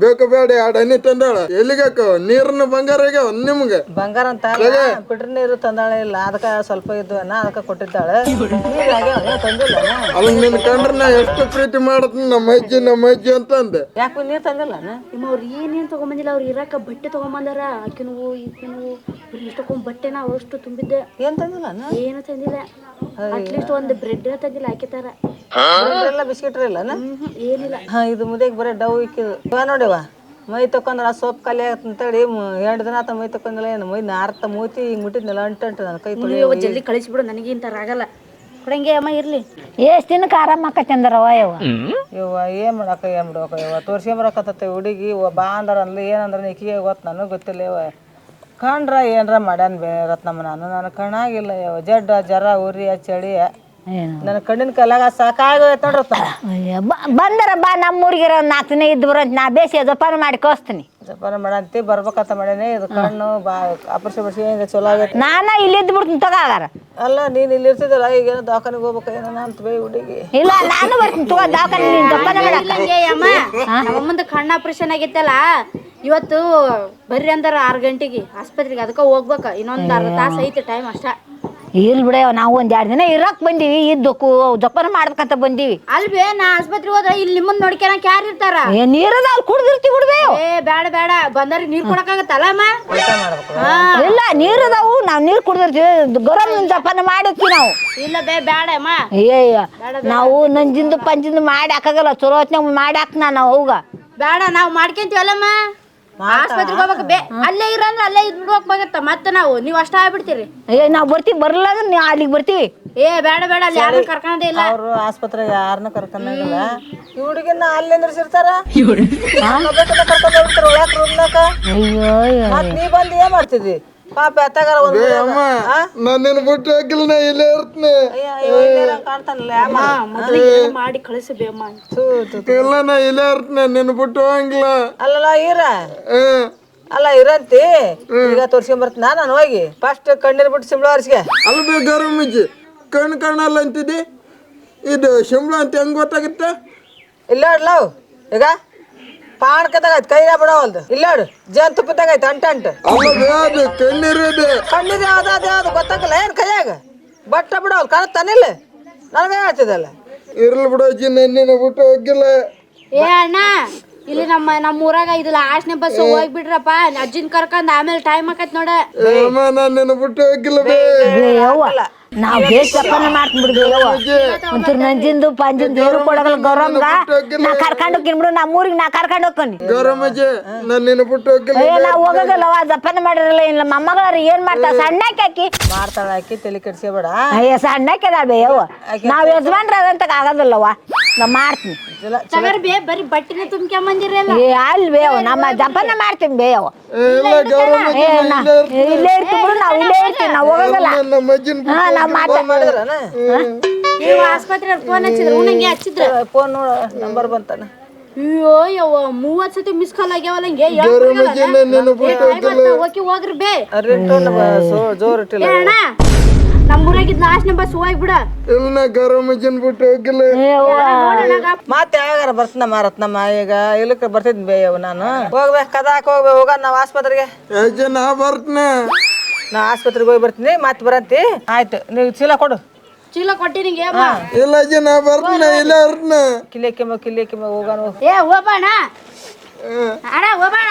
ಬೇಕು ಬೇಡ 2 ಹನಿ ತಂದಾಳ ಎಲ್ಲಿಗಾಕ ನೀರ್ನ ಬಂಗಾರ ಆಗ್ಯಾವ ನಿಮ್ಗೆ ಬಂಗಾರ ಅಂತ ಬಿಟ್ರ ನೀರು ತಂದಾಳೆ ಇಲ್ಲ ಅದಕ್ಕ ಸ್ವಲ್ಪ ಇದ್ವು ಅದಕ್ಕ ಕೊಟ್ಟಿದ್ದಾಳೆ ತಂದಿಲ್ಲ ಅಲ್ಲ ನಿನ್ ಕಂಡ್ರನ್ನ ಎಷ್ಟು ಪ್ರೀತಿ ಮಾಡತ್ ನಮ್ಮ ಅಜ್ಜಿ ಅಂತ ಅಂದೆ ಯಾಕೆ ನೀರು ತಂದಿಲ್ಲ ನಿಮ್ಮ ಅವ್ರು ಏನೇನ್ ತಗೊಂಬಂದಿಲ್ಲ ಅವ್ರು ಇರಾಕ ಬಟ್ಟೆ ತಗೊಂಬಂದಾರ ಆಕಿನವು ಇಷ್ಟಕ್ಕೊಂದ್ ಬಟ್ಟೆನ ಅಷ್ಟು ತುಂಬಿದ್ದೆ ಏನ್ ತಂದಿಲ್ಲ ಏನು ತಂದಿಲ್ಲ ಅಟ್ಲೀಸ್ಟ್ ಒಂದು ಬ್ರೆಡ್ ತಂದಿಲ್ಲ ಹಾಕಿತಾರ ಎಲ್ಲ ಬಿಸ್ಕಿಟ್ ಇಲ್ಲ ಏನಿಲ್ಲ ಇದು ಮುದೇಗ್ ಬರೀ ಡವ್ ಇಕ್ಕಿದು ನೋಡಿವ ಮೈ ತಕೊಂಡ್ರ ಸೋಪ್ ಖಾಲಿ ಅಂತೇಳಿ 2 ದಿನ ಆತ ಮೈ ತಕೊಂದಿಲ್ಲ ಏನು ಮೈ ನಾರ್ತ ಮೂತಿ ಹಿಂಗ್ ಮುಟ್ಟಿದ್ನಲ್ಲ ಅಂಟಂಟು ನನ್ನ ಕೈ ತೊಳಿ ಜಲ್ದಿ ಕಳಿಸ್ಬಿಡು ನನಗೆ ಇಂತಾರ ಆಗಲ್ಲ ಕೊಡಂಗೆ ಅಮ್ಮ ಇರ್ಲಿ ಎಷ್ಟ್ ದಿನಕ್ಕೆ ಆರಾಮ ಆಕತ್ತಂದ್ರವ ಯವ್ವ ಏನ್ ಮಾಡಕ್ಕ ಏನ್ ಬಿಡಕ್ಕ ಯವ್ವ ತೋರ್ಸ್ಕೊಂಬರಕತ್ತ ಹುಡುಗಿ ಬಾ ಅಂದ್ರ ಅನ್ಲಿ ಏನಂದ್ರ ನಿಕ್ಕಿಗೆ ಗೊತ್ತು ನನಗೆ ಗೊತ್ತಿಲ್ಲ ಯವ್ವ ಕಂಡ್ರ ಏನ್ರ ಮಾಡ್ಯಾನ ಬೇ ರತ್ನಮ್ಮ ನಾನು ಕಣ್ಣಾಗಿಲ್ಲ ಯವ್ವ ಜಡ್ಡ ಜರ ಉರಿ ಚಳಿ ನನ್ನ ಕಣ್ಣಿನ ಕಲಾಗ ಸಾಕಾಗೋಯ್ತು ನೋಡ್ರಿ ಬಂದರ ಬಾ ನಮ್ಮೂರಿಗೆ 4 ದಿನ ಇದ್ದು ಬರಂತ ನಾ ಬೇಸಿ ಜಪಾನ ಮಾಡಿ ಕಳಿಸ್ತೀನಿ ಜಪಾನ ಮಾಡಂತಿ ಬರ್ಬೇಕಂತ ಮಾಡೇನಿ ಇದು ಕಣ್ಣು ಬಾ ಆಪರೇಷನ್ ಮಾಡಿಸಿ ಹಿಂಗೆ ಚಲೋ ಆಗೈತೆ ನಾನ ಇಲ್ಲಿ ಇದ್ದು ಬಿಡ್ತೀನಿ ತಗಾಗಾರ ಅಲ್ಲ ನೀನು ಇಲ್ಲಿ ಇರ್ತಿದ್ದಲ್ಲ ಈಗ ಏನೋ ದವಾಖಾನಿಗೆ ಹೋಗ್ಬೇಕು ಏನೋ ಅಂತ ಬೇ ಹುಡುಗಿ ಇಲ್ಲ ನಾನು ಬರ್ತೀನಿ ತಗೋ ದವಾಖಾನೆ ನೀನು ಜಪಾನ ಮಾಡಕ್ಕೆ ಅಮ್ಮ ನಮ್ಮಮ್ಮಂದು ಕಣ್ಣು ಆಪರೇಷನ್ ಆಗೈತಲ್ಲ ಇವತ್ತು ಬರ್ರಿ ಅಂದಾರ 6 ಗಂಟೆಗೆ ಆಸ್ಪತ್ರೆಗೆ ಅದಕ್ಕೆ ಹೋಗ್ಬೇಕು ಇನ್ನೊಂದು ಅರ್ಧ ತಾಸು ಐತಿ ಟೈಮ್ ಅಷ್ಟ ಇಲ್ ಬಿಡ ನಾವು 1-2 ದಿನ ಇರಕ್ ಬಂದೀವಿ ಇದ್ದಕ್ಕೂ ಜಪಾನ ಮಾಡ್ಬೇಕಂತ ಬಂದೀವಿ ಅಲ್ವೇ ನಾ ಆಸ್ಪತ್ರೆಗೆ ಹೋದ್ರೆ ಇಲ್ಲಿ ನಿಮ್ಮನ್ನ ನೋಡ್ಕೊಳಕ್ ಯಾರು ಇರ್ತಾರ ನೀರದ ಅಲ್ಲಿ ಕುಡ್ದಿರ್ತೀವಿ ಬಿಡ್ಬೇವು ಬೇಡ ಬೇಡ ಬಂದಾರ ನೀರ್ ಕೊಡಕ್ಕಾಗತ್ತಲ್ಲ ಅಮ್ಮ ಇಲ್ಲ ನೀರದಾವು ನಾವ್ ನೀರ್ ಕುಡ್ದಿರ್ತೀವಿ ಗರಂ ಜಪಾನ ಮಾಡಿರ್ತೀವಿ ನಾವು ಇಲ್ಲ ಬೇಡ ಅಮ್ಮ ಅಯ್ಯ ನಾವು ನಂಜಿಂದು ಪಂಜಿಂದು ಮಾಡಿ ಹಾಕಾಗಲ್ಲ ಚಲೋ ಹೊತ್ನಾಗ ಮಾಡಿ ಹಾಕ್ನ ನಾವು ಹೋಗ ಬೇಡ ನಾವು ಮಾಡ್ಕೊಂತೀವಲ್ಲಮ್ಮ ಆಸ್ಪತ್ರೆಗೆ ಹೋಗ್ಬೇಕು ಅಲ್ಲೇ ಇರಂದ್ರೆ ಅಲ್ಲೇ ಇದ್ ಬಿಡ್ಬೇಕಾಗತ್ತ ಮತ್ತೆ ನೀವು ಅಷ್ಟ ಆಗ್ಬಿಡ್ತೀರಿ ನಾವ್ ಬರ್ತೀವಿ ಬರಲ್ಲ ಅಂದ್ರೆ ನೀವು ಅಲ್ಲಿಗೆ ಬರ್ತೀವಿ ಬೇಡ ಅಲ್ಲಿ ಯಾರು ಕರ್ಕೊಂಡೇ ಇಲ್ಲ ಅವರು ಆಸ್ಪತ್ರೆಗೆ ಯಾರನ್ನ ಕರ್ಕೊಂಡಾಗಿಲ್ಲ ಈ ಹುಡುಗಿನ ಅಲ್ಲಿ ನಿಂದ್ರಿಸಿರ್ತಾರ ಕರ್ಕೊಂಡು ಹೋಗ್ತಾರ ಒಳಕ್ ರೂಮ್ನಾಕ ಮತ್ ನೀ ಬಂದು ಏನ್ ಮಾಡ್ತಿದ್ವಿ ಪಾಪ ಎತ್ತಾಗಾರ ನನ್ನ ಬಿಟ್ಟು ಹೋಗಿಲ್ಲ ನಾ ಇಲ್ಲೇ ಇರ್ತೀನಿ ಕಾಣ್ತಾನಲ್ಲ ಮಾಡಿ ಕಳಿಸಬೇಮ್ಮ ಇಲ್ಲ ನಾ ಇಲ್ಲೇ ಇರ್ತೀನಿ ನಿನ್ನ ಬಿಟ್ಟು ಹೋಗಂಗಿಲ್ಲ ಅಲ್ಲಲ್ಲ ಅಲ್ಲ ಇರಂತಿ ಈಗ ತೋರ್ಸ್ಕೊಂಬರ್ತೀನಿ ನಾನು ಹೋಗಿ ಫಸ್ಟ್ ಕಣ್ಣೀರ್ ಬಿಟ್ಟು ಸಿಂಬಳ ಹರಿಸಿಗೆ ಅಲ್ಲ ಗೌರಮ್ಮಜ್ಜಿ ಕಣ್ಣು ಕಾಣಲ್ಲ ಅಂತಿದ್ದಿ ಇದು ಶಿಂಬಳ ಅಂತ ಹೆಂಗ್ ಗೊತ್ತಾಗುತ್ತೆ ಇಲ್ಲ ಇಡ್ಲವ್ ಈಗ ಪಾಣ್ಕದಾಗೈತೆ ಕೈಯ ಬಿಡವಲ್ದು ಇಲ್ಲ ಜೇನ್ ತುಪ್ಪದಾಗೈತೆ ಅಂಟಂಟು ಅಲ್ಲ ಕಣ್ಣೀರದು ಕಣ್ಣಿಗೆ ಯಾವ್ದು ಗೊತ್ತಾಗಲ್ಲ ಏನ್ ಕೈಯಾಗ ಬಟ್ಟ ಬಿಡವಲ್ ಕಾಣತ್ತಾನಿಲ್ಲ ನನಗೆ ಹೇಳ್ತಿದ್ದಲ್ಲ ಇರ್ಲಿ ಬಿಡೋಜ್ಜಿ ನಿನ್ನ ಬಿಟ್ಟು ಹೋಗಿಲ್ಲ ಅಣ್ಣ ಇಲ್ಲಿ ನಮ್ಮ ಊರಾಗ ಇದಿಲ್ಲ ಆಶ್ನೆ ಬಸ್ ಹೋಗ್ಬಿಡ್ರಪ್ಪ ಅಜ್ಜಿನ ಕರ್ಕೊಂಡ್ ಆಮೇಲೆ ಟೈಮ್ ಆಕೈತ್ ನೋಡ ನಾನು ನಿನ್ನ ಬಿಟ್ಟು ಹೋಗಿಲ್ಲ ನಾವ್ ಬೇಸ್ ಜಪಾನ ಮಾಡ್ತೀನಿ ಬಿಡ್ಬೇವ ಒಂಚೂರು ನಂಜಿಂದು ಪಂಜಿಂದು ಏನು ಕೊಡಗಲ್ಲ ಗೌರಮ್ಗ ನಾ ಕರ್ಕೊಂಡು ಹೋಗ್ತೀನಿ ಬಿಡು ನಮ್ಮೂರಿಗೆ ನಾ ಕರ್ಕೊಂಡು ಹೋಗ್ತೀನಿ ಗೌರಮ್ಮಜ್ಜಿ ನಾನು ನಿನ್ನ ಬಿಟ್ಟು ಹೋಗಿಲ್ಲ ನಾವ್ ಹೋಗಲ್ಲವ ಜಪಾನ ಮಾಡಿರಲ್ಲ ಇಲ್ಲ ಮೊಮ್ಮಗಳ ಏನ್ ಮಾಡ್ತಾಳ ಸಣ್ಣಕ್ಕೆ ಹಾಕಿ ಮಾಡ್ತಾಳ ಹಾಕಿ ತಲೆ ಕೆಡ್ಸ್ಕೊಬೇಡ ಅಯ್ಯ ಸಣ್ಣಕ್ಕೆ ಅದಾಳ ಬೇಯವ್ವ ನಾವ್ ಯಜಮಾನ್ರ ಅದಂತ ಆಗೋದಿಲ್ಲವ ನಾ ಮಾಡ್ತೀನಿ ತಗರ್ ಬೇ ಬರೀ ಬಟ್ಟಿನ ತುಂಬ್ಕೊಂಬಂದಿರಲ್ಲ ಏ ಅಲ್ವೇ ನಮ್ಮ ಜಪನ ಮಾಡ್ತೀನಿ ಬೇ ಅವ ಇಲ್ಲ ಗೌರಮ್ಮಜ್ಜಿ ನಾ ಇಲ್ಲೇ ಇರ್ತೀವಿ ಬಿಡು ನಾವು ಇಲ್ಲೇ ಇರ್ತೀವಿ ನಾವು ಹೋಗಲ್ಲ ನಮ್ಮ ಅಜ್ಜಿನ ಹಾ ನಾವು ಮಾಡಿದ್ರನ ನೀವು ಆಸ್ಪತ್ರೆ ಫೋನ್ ಹಚ್ಚಿದ್ರು ನಂಗೆ ಹಚ್ಚಿದ್ರ ಫೋನ್ ನೋಡ ನಂಬರ್ ಬಂತಾನ ಅಯ್ಯೋ ಯವ್ವ 30 ಸತಿ ಮಿಸ್ ಕಾಲ್ ಆಗ್ಯಾವಲ್ಲ ಹಿಂಗೆ ಗೌರಮ್ಮಜ್ಜಿ ನನ್ನ ಬಿಟ್ಟು ಹೋಗಿಲ್ಲ ಹೋಗ್ರಿ ಬೇ ರಿಂಟೋನ್ ಜೋರ್ ಇಟ್ಟಿಲ್ಲ ಏ ಅಣ್ಣ ನಮ್ಮೂರಾಗಿದ್ ಲಾಸ್ಟ್ ಬಸ್ ಹೋಗ್ಬಿಡ ಇಲ್ಲ ನಾ ಗೌರಮ್ಮಜ್ಜಿನ ಬಿಟ್ಟು ಹೋಗಿಲ್ಲ ಮತ್ತೆ ಯಾವಾಗಾರ ಬರ್ತೀನ ಮಾರತ್ನಮ್ಮ ಈಗ ಇಲ್ಲಕ್ಕೆ ಬರ್ತಿದ್ನಿ ಬೇ ಅವ್ ನಾನು ಹೋಗ್ಬೇಕು ಕದಾಕ್ ಹೋಗ್ಬೇಕು ಹೋಗ ನಾವು ಆಸ್ಪತ್ರೆಗೆ ಅಜ್ಜ ನಾ ಬರ್ತೀನಿ ನಾ ಆಸ್ಪತ್ರೆಗೆ ಹೋಗಿ ಬರ್ತೀನಿ ಮತ್ತೆ ಬರಂತಿ ಆಯ್ತು ನೀವು ಚೀಲ ಕೊಡು ಚೀಲ ಕೊಟ್ಟಿನಿಗೆ ಇಲ್ಲ ಅಜ್ಜ ನಾ ಬರ್ತೀನಿ ಇಲ್ಲ ಇರ್ತೀನಿ ಕಿಲ್ಲೆ ಹೋಗೋಣ ಏ ಹೋಗೋಣ ಅಣ್ಣ ಹೋಗೋಣ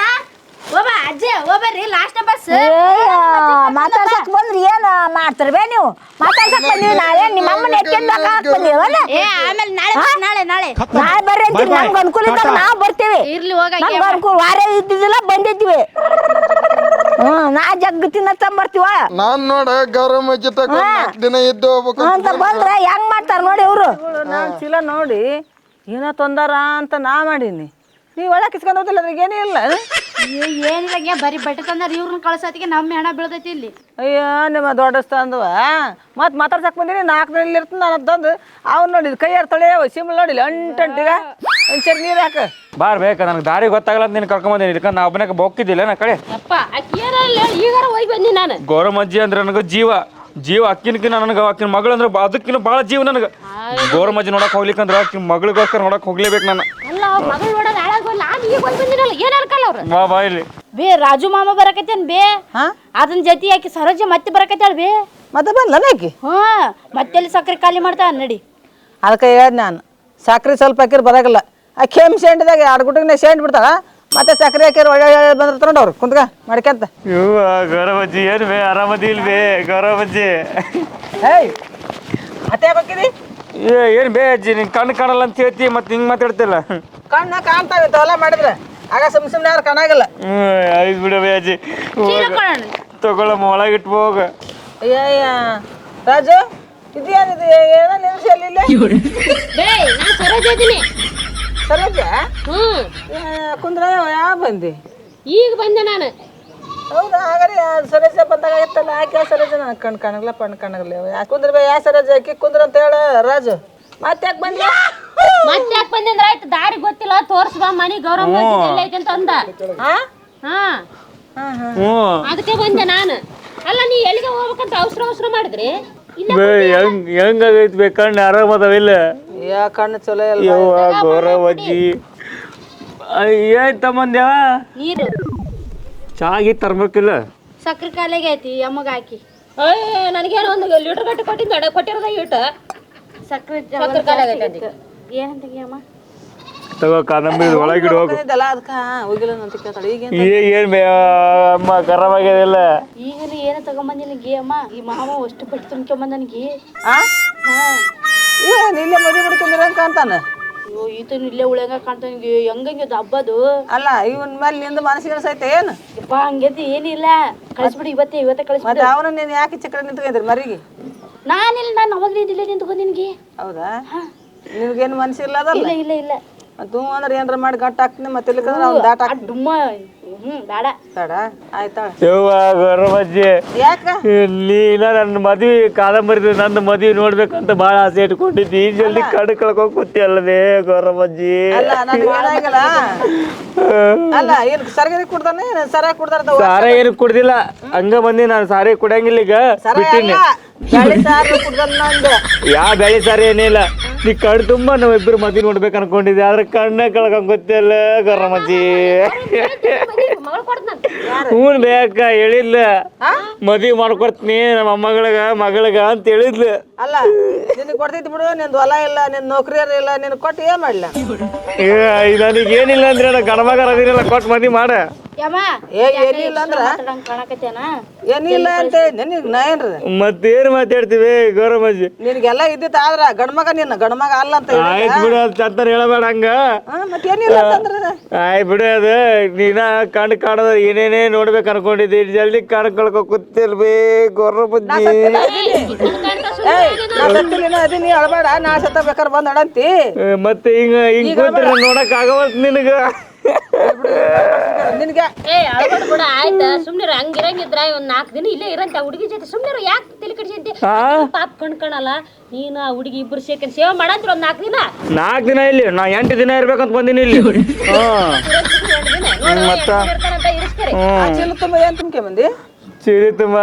ಹೋಗ ಅಜ್ಜೆ ಹೋಗ್ಬರ್ರಿ ಲಾಸ್ಟ್ ಬಸ್ ಮಾತಾಡ್ಸಕ್ ಬಂದ್ರಿ ಏನ್ ಮಾಡ್ತಾರ ಬೇ ನೀವು ಮಾತಾಡ್ಸಕ್ ಬಂದಿವಿ ನಾಳೆ ನಿಮ್ಮ ಅಮ್ಮನ ಎತ್ಕೊಂಡ್ ಬಂದಿವಲ್ಲ ಏ ಆಮೇಲೆ ನಾಳೆ ನಾಳೆ ಬರ್ರಿ ಅಂತೀರಿ ನಮ್ಗೆ ಅನುಕೂಲ ಇದ್ದಾಗ ನಾವು ಬರ್ತೀವಿ ಇರ್ಲಿ ಹೋಗ ನಮ್ಗೆ ಅನುಕೂಲ ವಾರ ಇದ್ದಿದ್ದಿಲ್ಲ ಬಂದಿದ್ವಿ ನಾ ಜಗ್ಗ ತಿನ್ನತ್ತ ಬರ್ತೀವ ನಾನ್ ನೋಡ ಗೌರಮ್ಮಜ್ಜಿ ತಕ 4 ದಿನ ಇದ್ದು ಹೋಗ್ಬೇಕು ಅಂತ ಬಂದ್ರೆ ಹೆಂಗ್ ಮಾಡ್ತಾರ ನೋಡಿ ಅವ್ರು ನಾನು ಚೀಲ ನೋಡಿ ಏನೋ ತೊಂದಾರ ಅಂತ ನಾ ಮಾಡೀನಿ ನೀವು ಒಳಗೆ ಕಿಸ್ಕೊಂಡು ಹೋಗ್ತಿಲ್ಲ ಅದ್ರಾಗ ಏನೂ ಇಲ್ಲ ಏನಿಲ್ಲ ಬರೀ ಬಟ್ಟೆ ತಂದ್ರೆ ಇವ್ರನ್ನ ಕಳ್ಸತ್ತಿಗೆ ನಮ್ಮ ಹೆಣ ಬೀಳ್ತೈತಿ ಇಲ್ಲಿ ಅಯ್ಯೋ ನಿಮ್ಮ ದೊಡ್ಡ ತಂದವ ಮತ್ತೆ ಮಾತಾಡ್ಸಕ್ ಬಂದೀನಿ 4 ದಿನ ಇರ್ತೀನಿ ನಾನು ತಂದು ಅವ್ನು ನೋಡಿದ್ ಕೈಯಾರ ತೊಳೆಯವ ಸಿಂಬಲ್ ನೋಡಿಲ್ಲ ಅಂಟಂಟಿಗ ಒಂಚೂರು ನೀರು ಹಾಕ ಬಾರ್ ಬೇಕ ನನಗೆ ದಾರಿ ಗೊತ್ತಾಗಲ್ಲ ಅಂತ ನೀನು ಕರ್ಕೊಂಬಂದಿನಿ ಇದಕ್ಕೆ ನಾ ಒಬ್ಬನೇ ಹೋಗ್ತಿದ್ದಿಲ್ಲ ನಾ ಕಡೆ ಅಪ್ಪ ಅಕ್ಕಿ ಈಗಾರ ಹೋಗಿ ಬಂದಿ ನಾನು ಗೌರಮ್ಮಜ್ಜಿ ಅಂದ್ರೆ ನನಗೆ ಜೀವ ಅಕ್ಕಿನಕಿನ ನನಗೆ ಆಕಿನ ಮಗಳು ಅಂದ್ರೆ ಅದಕ್ಕಿಂತ ಭಾಳ ಜೀವ ನನಗೆ ಗೌರಮ್ಮಜ್ಜಿ ನೋಡಕ್ ಹೋಗ್ಲಿಕ್ಕಂದ್ರೆ ಆಕಿನ ಮಗಳಿಗೋಸ್ಕರ ನೋಡಕ್ ಹೋಗ್ಲೇಬೇಕು ನಾನು ಅಲ್ಲ ಮಗಳು ನೋಡೋದು ಹಾಳಾಗೋಲ್ಲ ನಾನು ಈಗ ಹೋಗಿ ಬಂದಿನಲ್ಲ ಏನು ಅನ್ಕಲ್ಲ ಅವ್ರು ಬಾ ಇಲ್ಲಿ ಬೇ ರಾಜು ಮಾಮ ಬರಕತ್ತೇನ್ ಬೇ ಅದನ್ನ ಜೊತೆ ಆಕಿ ಸರೋಜ ಮತ್ತೆ ಬರಕತ್ತಾಳ ಬೇ ಮತ್ತೆ ಬಂದ್ಲ ಆಕಿ ಮತ್ತೆಲ್ಲಿ ಸಕ್ಕರೆ ಖಾಲಿ ಮಾಡ್ತಾ ನಡಿ ಅದಕ್ಕೆ ಹೇಳ್ದೆ ನಾನು ಸಕ್ರೆ ಸ್ವಲ್ಪ ಹಾಕಿರ್ ಬರಾಗಲ್ಲ ಆ ಕೆಮ್ಮು ಶೇಂಡ್ದಾಗ 2 ಗುಟ್ಟಿಗೆ ಶೇಂಡ್ ಬಿಡ್ತಾಳ ಮತ್ತೆ ಸಕ್ಕರೆ ಹಾಕಿರ್ ಒಳ್ಳೆ ಬಂದಿರ್ತಾರ ಅವ್ರು ಕುಂತ್ಕ ಮಾಡ್ಕೊಂತ ಇವ ಗೌರಮ್ಮಜ್ಜಿ ಏನು ಬೇ ಆರಾಮದಿ ಇಲ್ವೇ ಗೌರಮ್ಮಜ್ಜಿ ಹೇಯ್ ಮತ್ತೆ ಯಾಕಿದಿ ಏನು ಬೇ ಅಜ್ಜಿ ನಿನ್ ಕಣ್ಣು ಕಾಣಲ್ಲ ಅಂತ ಹೇಳ್ತಿ ಮತ್ತೆ ಹಿಂಗೆ ಮಾತಾಡ್ತಿಲ್ಲ ಕಣ್ಣ ಕಾಣ್ತಾವೆ ಎಲ್ಲ ಮಾಡಿದ್ರೆ ಆಗ ಸುಮ್ಮನೆ ಯಾರು ಕಾಣಾಗಲ್ಲ ಆಯ್ತು ಬಿಡ ಬೇ ಅಜ್ಜಿ ತಗೊಳಮ್ಮ ಒಳಗಿಟ್ಟು ಹೋಗ ಅಯ್ಯಯ್ಯ ರಾಜು ಇದೇನಿದೆ ಏನೋ ನಿಲ್ಸಲ್ಲ ಬೇ ನಾನು ಸರೋಜ ಇದ್ದೀನಿ ಸರೋಜ ಕುಂದ್ರ ಯಾವ ಬಂದಿ ಈಗ ಬಂದೆ ನಾನು ಹೌದಾ ಹಾಗಾದ್ರೆ ಸರೋಜ ಬಂದಾಗ ಇತ್ತಲ್ಲ ಯಾಕೆ ಯಾವ ಸರೋಜ ನಾನು ಕಾಣಗಲ್ಲ ಕಾಣಗಲ್ಲ ಕುಂದ್ರ ಬೇ ಯಾವ ಸರೋಜ ಆಕಿ ಕುಂದ್ರ ಅಂತ ಹೇಳ ರಾಜು ಮತ್ತೆ ಯಾಕೆ ಬಂದ್ಯಾ ಮತ್ತೆ ಯಾಕೆ ಬಂದೆ ಅಂದ್ರೆ ಆಯ್ತು ದಾರಿ ಗೊತ್ತಿಲ್ಲ ತೋರ್ಸ್ಬಾ ಮನಿ ಗೌರಮ್ಮ ಐತೆ ಅಂತ ಅಂದ ಅದಕ್ಕೆ ಬಂದೆ ನಾನು ಅಲ್ಲ ನೀ ಎಲ್ಲಿಗೆ ಹೋಗ್ಬೇಕಂತ ಅವಸರ ಮಾಡಿದ್ರಿ ಹೆಂಗಾಗೈತಿ ಬೇ ಕಣ್ಣು ಆರಾಮದವಿಲ್ಲ ಯಾ ಕಣ್ಣು ಚಲೋ ಇಲ್ಲ ಯವ್ವ ಗೌರವಜ್ಜಿ ಏನ್ ತಮ್ಮಂದ್ಯಾವ ನೀರು ಚಾಗಿ ತರ್ಬೇಕಿಲ್ಲ ಸಕ್ಕರೆ ಖಾಲಿಗೆ ಐತಿ ಅಮ್ಮಗ ಹಾಕಿ ನನಗೇನೋ 1 ಲೀಟರ್ ಗಟ್ಟಿ ಕೊಟ್ಟಿರೋದ ಇಟ್ಟು ಸಕ್ಕರೆ ಏನಂತ ಅಮ್ಮ ತಗೋ ಕಾದಂಬರಿ ಒಳಗಿಡು ಹೋಗು ಇದಲ್ಲ ಅದಕ್ಕೆ ಹೋಗಿಲ್ಲ ಅಂತ ಕೇಳ್ತಾಳೆ ಈಗ ಏನ್ ಬೇ ಅಮ್ಮ ಖರಾಬಾಗ್ಯದಿಲ್ಲ ಈಗ ಏನ ತಗೊಂಬಂದಿಲ್ಲ ಗೇ ಅಮ್ಮ ಈ ಮಾವ ಅಷ್ಟು ಬಟ್ಟೆ ತುಂಬ್ಕೊಂಬಂದ ನನಗೆ ಇಲ್ಲೇ ಮದುವೆ ಮಾಡ್ಕೊಂಡಿರಂಗ ಕಾಣ್ತಾನ ಅಯ್ಯೋ ಈತನು ಇಲ್ಲೇ ಉಳಂಗ ಕಾಣ್ತಾನಿಗೆ ಹೆಂಗಂಗೆ ಹಬ್ಬದು ಅಲ್ಲ ಇವನ್ ಮೇಲೆ ನಿಂದ ಮನಸ್ಸಿಗೆ ಸಹಿತ ಏನು ಯಪ್ಪ ಹಂಗೆದ್ದು ಏನಿಲ್ಲ ಕಳಿಸ್ಬಿಡಿ ಇವತ್ತೇ ಕಳಿಸ್ಬಿಡಿ ಮತ್ತೆ ಅವನು ನೀನು ಯಾಕೆ ಚಕ್ರ ನಿಂತ್ಕೊಂಡಿದ್ರಿ ಮರಿಗೆ ನಾನಿಲ್ಲ ನಾನು ಅವಾಗ ನಿಂದಿಲ್ಲ ನಿಂತ್ಕೊಂಡು ನಿನಗೆ ಹೌದಾ ನಿನ್ಗೇನು ಮನಸ್ಸಿಲ್ಲ ಅದಲ್ಲ ಇಲ್ಲ ಇಲ್ಲ ತೂ ಅಂದ್ರೆ ಏನಾರ ಮಾಡಿ ಗಟ್ಟ ಹಾಕ್ತೀನಿ ಮತ್ತೆ ಇಲ್ಲಿಕಂದ್ರೆ ಅವ್ನು ದಾಟ ಹಾಕ್ತೀನಿ ಡುಮ್ಮ ಬೇಡ ಬೇಡ ಆಯ್ತಾಳ ಯವ್ವ ಗೌರವಜ್ಜಿ ಯಾಕ ನೀನ ನನ್ನ ಮದ್ವಿ ಕಾದಂಬರಿ ನನ್ನ ಮದ್ವಿ ನೋಡ್ಬೇಕಂತ ಭಾಳ ಆಸೆ ಇಟ್ಕೊಂಡಿದ್ದಿ ಈ ಜಲ್ದಿ ಕಡು ಕಳ್ಕೊಂಡ್ ಕೂತಿ ಅಲ್ಲದೆ ಗೌರವಜ್ಜಿ ಅಲ್ಲ ನನಗೇನಾಗಿಲ್ಲ ಅಲ್ಲ ಏನು ಸರಿಯಾಗಿ ಕುಡ್ದಾನೆ ಸರಿಯಾಗಿ ಕುಡ್ದಾರ ಸಾರ ಏನು ಕುಡ್ದಿಲ್ಲ ಹಂಗ ಬಂದಿ ನಾನು ಸಾರಿ ಕುಡಂಗಿಲ್ಲ ಈಗ ಬಿಟ್ಟಿನಿ ಯಾ ಬೆಳಿ ಸಾರಿ ಏನಿಲ್ಲ ನೀ ಕಣ್ಣು ತುಂಬಾ ನಾವಿಬ್ಬರು ಮದ್ವಿ ನೋಡ್ಬೇಕು ಅನ್ಕೊಂಡಿದ್ದೆ ಆದ್ರೆ ಕಣ್ಣ ಕಳ್ಕೊಂಡ್ ಗೊತ್ತಿಲ್ಲ ಗೌರಮ್ಮಜ್ಜಿ ಹ್ಞೂ ಬೇಕ ಹೇಳಿದ್ಲ ಮದ್ವಿ ಮಾಡ್ಕೊಡ್ತೀನಿ ನಮ್ಮ ಮಗಳಿಗೆ ಅಂತ ಹೇಳಿದ್ಲು ಅಲ್ಲ ನಿನಗೆ ಕೊಡ್ತೈತಿ ಬಿಡು ನಿಂದು ಹೊಲ ಇಲ್ಲ ನಿನ್ ನೌಕರಿ ಇಲ್ಲ ನಿನ್ ಕೊಟ್ಟು ಏನ್ ಮಾಡ್ಲ ನನಗೆ ಏನಿಲ್ಲ ಅಂದ್ರೆ ನಾ ಗಣಮಗರ ಅದಿರಲ್ಲ ಕೊಟ್ಟು ಮದ್ವಿ ಮಾಡ ಯಮ್ಮ ಏನಿಲ್ಲ ಅಂದ್ರ ಕಾಣಕತ್ತೇನ ಏನಿಲ್ಲ ಅಂತ ನಿನಗ್ ನಾ ಏನ್ರಿ ಮತ್ತೇನ್ ಮಾತಾಡ್ತೀವಿ ಗೌರಮ್ಮಜ್ಜಿ ನಿನಗೆಲ್ಲ ಇದ್ದಿತ್ತು ಆದ್ರ ಗಂಡ್ಮಗ ನೀನು ಗಂಡ್ಮಗ ಅಲ್ಲ ಅಂತ ಹೇಳಿ ಆಯ್ತು ಬಿಡು ಅದು ಚಂತರ ಹೇಳಬೇಡ ಹಂಗ ಮತ್ತೇನಿಲ್ಲ ಅಂತಂದ್ರ ಆಯ್ತು ಬಿಡು ಅದು ನೀನ ಕಣ್ ಕಾಣದ ಏನೇನೇ ನೋಡ್ಬೇಕು ಅನ್ಕೊಂಡಿದ್ದಿ ಜಲ್ದಿ ಕಣ್ ಕಳ್ಕೊ ಕೂತಿಲ್ಬೇ ಗೌರಮ್ಮಜ್ಜಿ ಅದೀನಿ ಅಳ್ಬೇಡ ನಾ ಸತ್ತ ಬೇಕಾರೆ ಬಂದ್ ಅಡಂತಿ ಮತ್ತೆ ಹಿಂಗ ಕೂತ್ರೆ ನೋಡಕ್ ಆಗವಲ್ತ್ ನಿನಗ ನಿನ್ಗೆ ಅಳ್ಬಾರ್ದು ಬಿಡ ಆಯ್ತಾ ಸುಮ್ನಿರು ಹಂಗಿರಂಗಿದ್ರ ಒಂದ್ 4 ದಿನ ಇಲ್ಲೇ ಇರಂತ ಹುಡುಗಿ ಜೊತೆ ಸುಮ್ನಿರು ಯಾಕೆ ತಲೆ ಕೆಡಿಸಂತಿ ಪಾಪ ಕಣ್ಕಣಲ್ಲ ನೀನು ಆ ಹುಡುಗಿ ಇಬ್ರು ಸೇರ್ಕೊಂಡು ಸೇವೆ ಮಾಡಂತ್ರ ಒಂದ್ 4 ದಿನ 4 ದಿನ ಇಲ್ಲಿ ನಾ 8 ದಿನ ಇರ್ಬೇಕಂತ ಬಂದಿನಿ ಇಲ್ಲಿ ಮತ್ತ ಚೀಲ ತುಂಬ ಏನ್ ತುಂಬ್ಕೆ ಮಂದಿ ಚೀಲಿ ತುಂಬ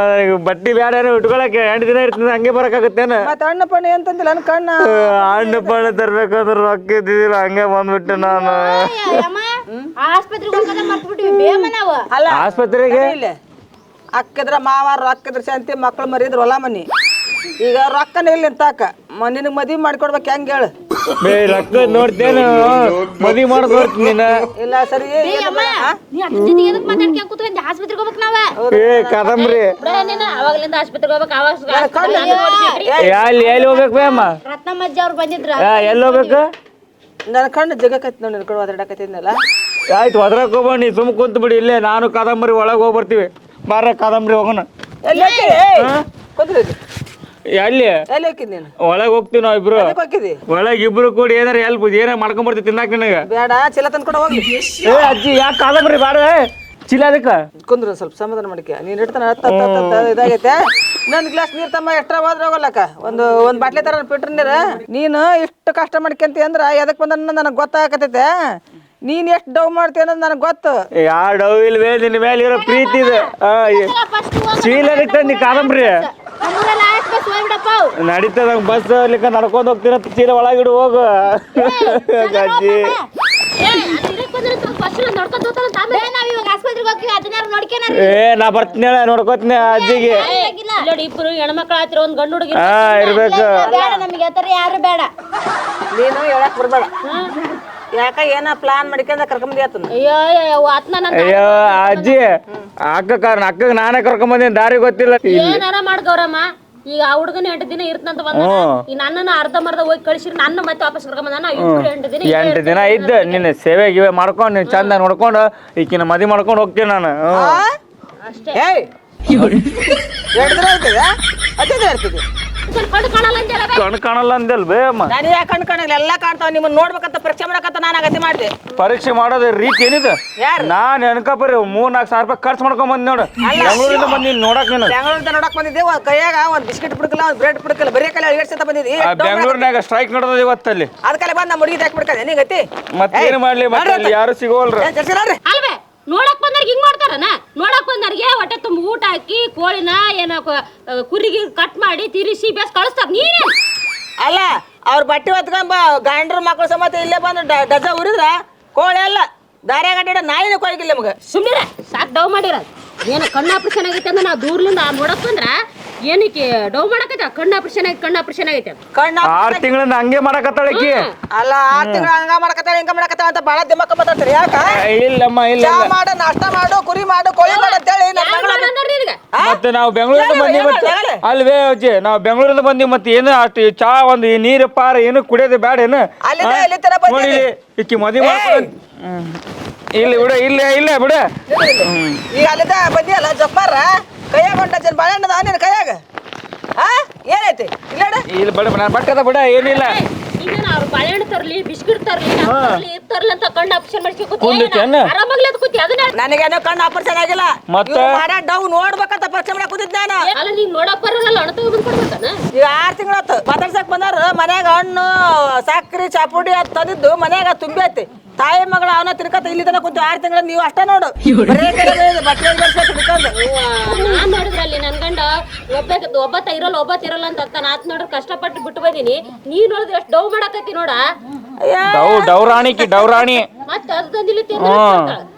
ಬಟ್ಟಿ ಬ್ಯಾಡ ಉಟ್ಕೊಳಕ್ಕೆ 8 ದಿನ ಇರ್ತದೆ ಹಂಗೆ ಬರಕಾಗತ್ತೇನ ಮತ್ತೆ ಅಣ್ಣ ಪಣ್ಣ ಏನ್ ತಂದಿಲ್ಲ ನನ್ ಕಣ್ಣ ಹಣ್ಣು ಪಣ್ಣು ತರ್ಬೇಕಾದ್ರೆ ರೊಕ್ಕ ಇದ್ದಿದ್ದಿಲ್ಲ ಹಂಗೆ ಬಂದ್ಬಿಟ್ಟೆ ನಾನು ಆಸ್ಪತ್ರೆಗೆ ಹೋಗೋದ ಮರ್ತ್ಬಿಟ್ಟಿವಿ ಬೇಮ ನಾವು ಅಲ್ಲ ಆಸ್ಪತ್ರೆಗೆ ಇಲ್ಲ ಅಕ್ಕಿದ್ರ ಮಾವ ರೊಕ್ಕಿದ್ರ ಶಾಂತಿ ಮಕ್ಳು ಮರಿದ್ರ ಹೊಲ ಮನಿ ಈಗ ರೊಕ್ಕನ ಇಲ್ಲ ತಾಕ ನಿನಗ್ ಮದ್ವಿ ಮಾಡ್ಕೊಡ್ಬೇಕು ಹೆಂಗ್ ಹೇಳು ಬೇ ರೊಕ್ಕ ನೋಡ್ತೇನು ಮದ್ವಿ ಮಾಡೋದು ನೋಡ್ತೀನಿ ನೀನ ಇಲ್ಲ ಸರಿ ನೀ ಅದ್ರ ಜೊತೆಗೆ ಎದಕ್ ಮಾತಾಡ್ಕೊಂಡ್ ಕೂತ್ಕೊಂಡ್ ಆಸ್ಪತ್ರೆಗೆ ಹೋಗ್ಬೇಕು ನಾವ ಕಾದಂಬ್ರಿ ಅವಾಗ್ಲಿಂದ ಆಸ್ಪತ್ರೆಗೆ ಹೋಗ್ಬೇಕು ಅವಾಗ ಎಲ್ಲಿ ಹೋಗ್ಬೇಕು ಬೇ ಅಮ್ಮ ರತ್ನಮ್ಮಜ್ಜಿ ಅವ್ರು ಬಂದಿದ್ರ ಎಲ್ಲಿ ಹೋಗ್ಬೇಕು ನನ್ನ ಕಣ್ಣು ಜಗಕೈತಿ ನೋಡಿ ನಿನ್ಕೊಂಡು ಒದರಾಡಕತ್ತಿದ್ನಲ್ಲ ಆಯ್ತು ಒದ್ರಕ್ ಹೋಗ್ಬ ನೀ ಸುಮ್ ಕುಂತ ಬಿಡಿ ಇಲ್ಲೇ ನಾನು ಕಾದಂಬರಿ ಒಳಗೆ ಹೋಗಿ ಬರ್ತೀವಿ ಬಾರ ಕಾದಂಬರಿ ಹೋಗೋಣ ಎಲ್ಲಿ ಕುಂದ್ರಿ ಎಲ್ಲಿ ಎಲ್ಲಿ ಹೋಗಿದ್ ನೀನು ಒಳಗೆ ಹೋಗ್ತೀವಿ ನಾವ್ ಇಬ್ರು ಹೋಗಿದಿ ಒಳಗೆ ಇಬ್ರು ಕೂಡಿ ಏನಾರ ಹೆಲ್ಪ್ ಏನಾರ ಮಾಡ್ಕೊಂಡ್ ಬರ್ತೀವಿ ತಿನ್ನಾಕ ನಿನಗ ಬೇಡ ಚೀಲ ತಂದ್ಕೊಂಡು ಹೋಗ್ಲಿ ಏ ಅಜ್ಜಿ ಯಾಕೆ ಕಾದಂಬರಿ ಬಾರ ಚೀಲ ಅದಕ್ಕ ಕುಂದ್ರ ಸ್ವಲ್ಪ ಸಮಾಧಾನ ಮಾಡಿಕೆ ನೀನ್ ಇಡ್ತಾನ ಇದಾಗೈತೆ ಇನ್ನೊಂದು ಗ್ಲಾಸ್ ನೀರ್ ತಮ್ಮ ಎಷ್ಟ್ರ ಹೋದ್ರೆ ಹೋಗಲ್ಲಕ್ಕ ಒಂದ್ ಬಾಟ್ಲಿ ತರ ಬಿಟ್ರ ನೀರ ನೀನು ಇಷ್ಟು ಕಷ್ಟ ಮಾಡ್ಕೊಂತಿ ಅಂದ್ರ ಎದಕ್ ಬಂದ ನನಗೆ ಗೊತ್ತಾಗತೈತೆ ನೀನ್ ಎಷ್ಟು ಡವ್ ಮಾಡ್ತೀಯ ಅನ್ನೋದು ನನಗೆ ಗೊತ್ತು ಯಾ ಡವ್ ಇಲ್ವೇ ನಿನ್ನ ಮೇಲೆ ಇರೋ ಪ್ರೀತಿ ಇದೆ ಚೀಲ ತಂದಿ ಕಾದಂಬರಿ ನಡೀತದ ಬಸ್ ಅಲ್ಲಿಕ ನಡ್ಕೊಂಡ್ ಹೋಗ್ತೀರ ಚೀಲ ಒಳಗಿಡು ಹೋಗು ಅಜ್ಜಿ ಏ ನಾ ಬರ್ತೀನಿ ನೋಡ್ಕೋತೀನಿ ಅಜ್ಜಿಗೆ ಇಬ್ರು ಹೆಣ್ಮಕ್ಳು ಆಯ್ತಿರ ಒಂದ್ ಗಂಡು ಹುಡುಗಿ ಇರ್ಬೇಕು ನಮಗೆ ಆತರ ಯಾರು ಬೇಡ ನೀನು ಹೇಳಕ್ ಬರ್ಬೇಡ ಯಾಕ ಏನ ಪ್ಲಾನ್ ಮಾಡ್ಕೊಂಡ ಕರ್ಕೊಂಬಂದಿ ಆತನ ಅಯ್ಯೋ ಅಜ್ಜಿ ಅಕ್ಕಗ್ ನಾನೇ ಕರ್ಕೊಂಬಂದಿನಿ ದಾರಿ ಗೊತ್ತಿಲ್ಲ ಏನಾರ ಮಾಡ್ ಗೌರಮ್ಮ ಈಗ ಆ ಹುಡುಗನ 8 ದಿನ ಇರ್ತಂತ ಬಂದ ಈ ನನ್ನನ್ನ ಅರ್ಧಂಬರ್ಧ ಹೋಗಿ ಕಳಿಸಿರಿ ನನ್ನ ಮತ್ತೆ ವಾಪಸ್ ಕರ್ಕೊಂಬಂದ ಇಬ್ರು 8 ದಿನ 8 ದಿನ ಇದ್ದ ನಿನ್ನ ಸೇವೆ ಗಿವೆ ಮಾಡ್ಕೊಂಡು ನೀನ್ ಚಂದ ನೋಡ್ಕೊಂಡು ಈಕಿನ ಮದಿ ಮಾಡ್ಕೊಂಡು ಹೋಗ್ತೀನಿ ನಾನು ಅಷ್ಟೇ ಏಯ್ 2 ದಿನ ಇರ್ತದೆ ಅದೇ ಇರ್ತದೆ ಕಣ್ಣು ಕಾಣಲ್ಲ ಅಂತೆಲ್ಲ ಕಣ್ ಕಾಣಲ್ಲ ಅಂದಲ್ ಬೇ ಅಮ್ಮ ನಾನು ಯಾಕೆ ಕಣ್ ಕಾಣಲ್ಲ ಎಲ್ಲ ಕಾಣ್ತಾವ ನಿಮ್ಮನ್ನ ನೋಡ್ಬೇಕಂತ ಪರೀಕ್ಷೆ ಮಾಡಕಂತ ನಾನು ಅಗತ್ಯ ಮಾಡಿದೆ ಪರೀಕ್ಷೆ ಮಾಡೋದ ರೀತಿ ಏನಿದೆ ನಾನ್ ಎನ್ಕಪರಿ 3-4 ಸಾವಿರ ರೂಪಾಯಿ ಖರ್ಚು ಮಾಡ್ಕೊಂಡ್ ಬಂದ್ ನೋಡು ಬೆಂಗಳೂರಿಂದ ಬಂದ್ ನೋಡಕ್ ನೀನು ಬೆಂಗಳೂರಿಂದ ನೋಡಕ್ ಬಂದಿದ್ದೆ ಕೈಯಾಗ ಒಂದ್ ಬಿಸ್ಕಿಟ್ ಬಿಡ್ಕಲ್ಲ ಒಂದ್ ಬ್ರೆಡ್ ಬಿಡ್ಕಲ್ಲ ಬರೀ ಕಲೆ 7 ಸತ ಬಂದಿದ್ದಿ ಬೆಂಗಳೂರಿನಾಗ ಸ್ಟ್ರೈಕ್ ನಡೆದ ಇವತ್ತಲ್ಲಿ ಅದಕ್ಕೆಲ್ಲ ಬಂದ್ ನಮ್ಮ ಹುಡುಗಿ ಹಾಕಿ ಬಿಡ್ಕಲ್ಲ ನೀಗತಿ ಮತ್ತೇನು ಮಾಡ್ಲಿ ಮತ್ತೆ ಯಾರು ಸಿಗೋಲ್ರ ಅಲ್ವೇ ನೋಡಕ್ ಬಂದವ್ರಿಗೆ ಹಿಂಗ್ ಮಾಡ್ತಾರನ ನೋಡಕ್ ಬಂದವ್ರಿಗೆ ಹೊಟ್ಟೆ ತುಂಬ ಊಟ ಹಾಕಿ ಕೋಳಿನ ಏನ ಕುರಿಗೆ ಕಟ್ ಮಾಡಿ ತಿರಿಸಿ ಬೇಸ್ ಕಳಿಸ್ತಾರ ನೀನೇ ಅಲ್ಲ ಅವ್ರ ಬಟ್ಟೆ ಹೊತ್ಕೊಂಡ್ ಗಂಡ್ರ ಮಕ್ಳು ಸಮೇತ ಇಲ್ಲೇ ಬಂದು ಡಜ ಉರಿದ್ರ ಕೋಳಿ ಅಲ್ಲ ದಾರ್ಯಾಗ ಅಡ್ಡಾಡ ನಾಯಿನ ಕೊಯ್ಗಿಲ್ಲ ನಮಗ ಸುಮ್ಮನೆ ಸಾಕು ಡವ್ ಮಾಡಿರೋದು ಏನು ಕಣ್ಣು ಆಪರೇಷನ್ ಆಗೈತೆ ಅಂದ್ರೆ ನಾವು ದೂರ್ಲಿಂದ ನೋಡಕ್ ಬಂದ್ರ ಏನಕ್ಕೆ ಡವ್ ಮಾಡಕೈತ ಕಣ್ಣು ಆಪರೇಷನ್ ಆಗೈತೆ ಕಣ್ಣ 6 ತಿಂಗಳಿಂದ ಹಂಗೆ ಮಾಡಕತ್ತಾಳಕಿ ಅಲ್ಲ 6 ತಿಂಗಳು ಹಂಗ ಮಾಡಕತ್ತಾಳ ಹಿಂಗ ಮಾಡಕತ್ತಾಳ ಅಂತ ಬಾಳ ದಿಮ್ಮಕ್ಕ ಮಾತಾಡ್ತಾರೆ ಯಾಕ ಇಲ್ಲಮ್ಮ ಇಲ್ಲ ಚಾ ಮಾಡು ನಾಷ್ಟ ಮಾಡು ಕುರಿ ಮಾಡು ಕೋಳಿ ಮಾಡು ಅಂತ ಹೇಳಿ ಮತ್ತೆ ನಾವು ಬೆಂಗಳೂರಿಂದ ಬಂದಿ ಮತ್ತೆ ಅಲ್ವೇ ಅಜ್ಜಿ ನಾವು ಬೆಂಗಳೂರಿಂದ ಬಂದಿ ಮತ್ತೆ ಏನು ಅಷ್ಟು ಚಾ ಒಂದು ನೀರು ಪಾರ ಏನು ಕುಡಿಯೋದು ಬೇಡ ಏನು ನೋಡಿ ಇಕ್ಕಿ ಮದುವೆ ಮಾಡ್ಕೊಂಡು ಇಲ್ಲಿ ಬಿಡ ಇಲ್ಲ ಬಿಡ ಈಗ ಅಲ್ಲಿದ್ದ ಬಂದಿಯಲ್ಲ ಜಪ್ಪಾರ ಕೈಯಾಗ ಹೊಂಟ ಜನ ಬಾಳೆಹಣ್ಣದ ನಿನ್ನ ಕೈಯಾಗ ಏನೈತಿ ಇಲ್ಲ ಇಲ್ಲಿ ಬಿಡ ನಾನು ಬಟ್ಟದ ಬಿಡ ಏನಿಲ್ಲ ಈಗ ಅವ್ರು ಬಾಳೆಹಣ್ಣು ತರ್ಲಿ ಬಿಸ್ಕಿಟ್ ತರ್ಲಿ ತರ್ಲಿ ಅಂತ ಕಣ್ಣು ಆಪರೇಷನ್ ಕುಂದಿತ್ತೇನ? ಆರಾಮಾಗ್ಲಿ ಅದು ಕೂತಿ ಅದನ್ನ ನನಗೇನೋ ಕಣ್ಣು ಆಪರೇಷನ್ ಆಗಿಲ್ಲ ಮತ್ತೆ? ಮಾಡ ಡವ್ ನೋಡ್ಬೇಕಂತ ಪರೀಕ್ಷೆ ಮಾಡಕ್ ಕೂತಿದ್ದ ನಾನು ಅಲ್ಲ ನೀನ್ ನೋಡಕ್ ಬರಲ್ಲ ಅಣ್ಣ ತಗೊಂಡ್ ಕೊಡ್ಬೇಕನ ಈಗ 6 ತಿಂಗಳಾತು ಮಾತಾಡ್ಸಕ್ ಬಂದಾರ ಮನ್ಯಾಗ ಹಣ್ಣು ಸಕ್ರಿ ಚಾಪುಡಿ ಅದು ತಂದಿದ್ದು ಮನ್ಯಾಗ ತುಂಬಿ ಐತಿ ತಾಯಿ ಮಗಳ ಅವನ ತಿರ್ಕತ್ತ ಇಲ್ಲಿ ತನಕ ಕುಂತು 6 ತಿಂಗಳ ನೀವು ಅಷ್ಟ ನೋಡು ಬಟ್ಟೆ ನಾನ್ ನೋಡಿದ್ರ ಅಲ್ಲಿ ನನ್ ಗಂಡ ಒಬ್ಬತ್ತ ಇರಲ್ಲ ಅಂತ ನಾತ್ ನೋಡ್ರಿ ಕಷ್ಟಪಟ್ಟು ಬಿಟ್ಟು ಬಂದಿನಿ ನೀ ನೋಡಿದ್ರೆ ಎಷ್ಟು ಡವ್ ಮಾಡಕತ್ತಿ ನೋಡ ಡೌರಾಣಿ ಮತ್ತೆ ಅದು ತಂದಿಲ್ಲ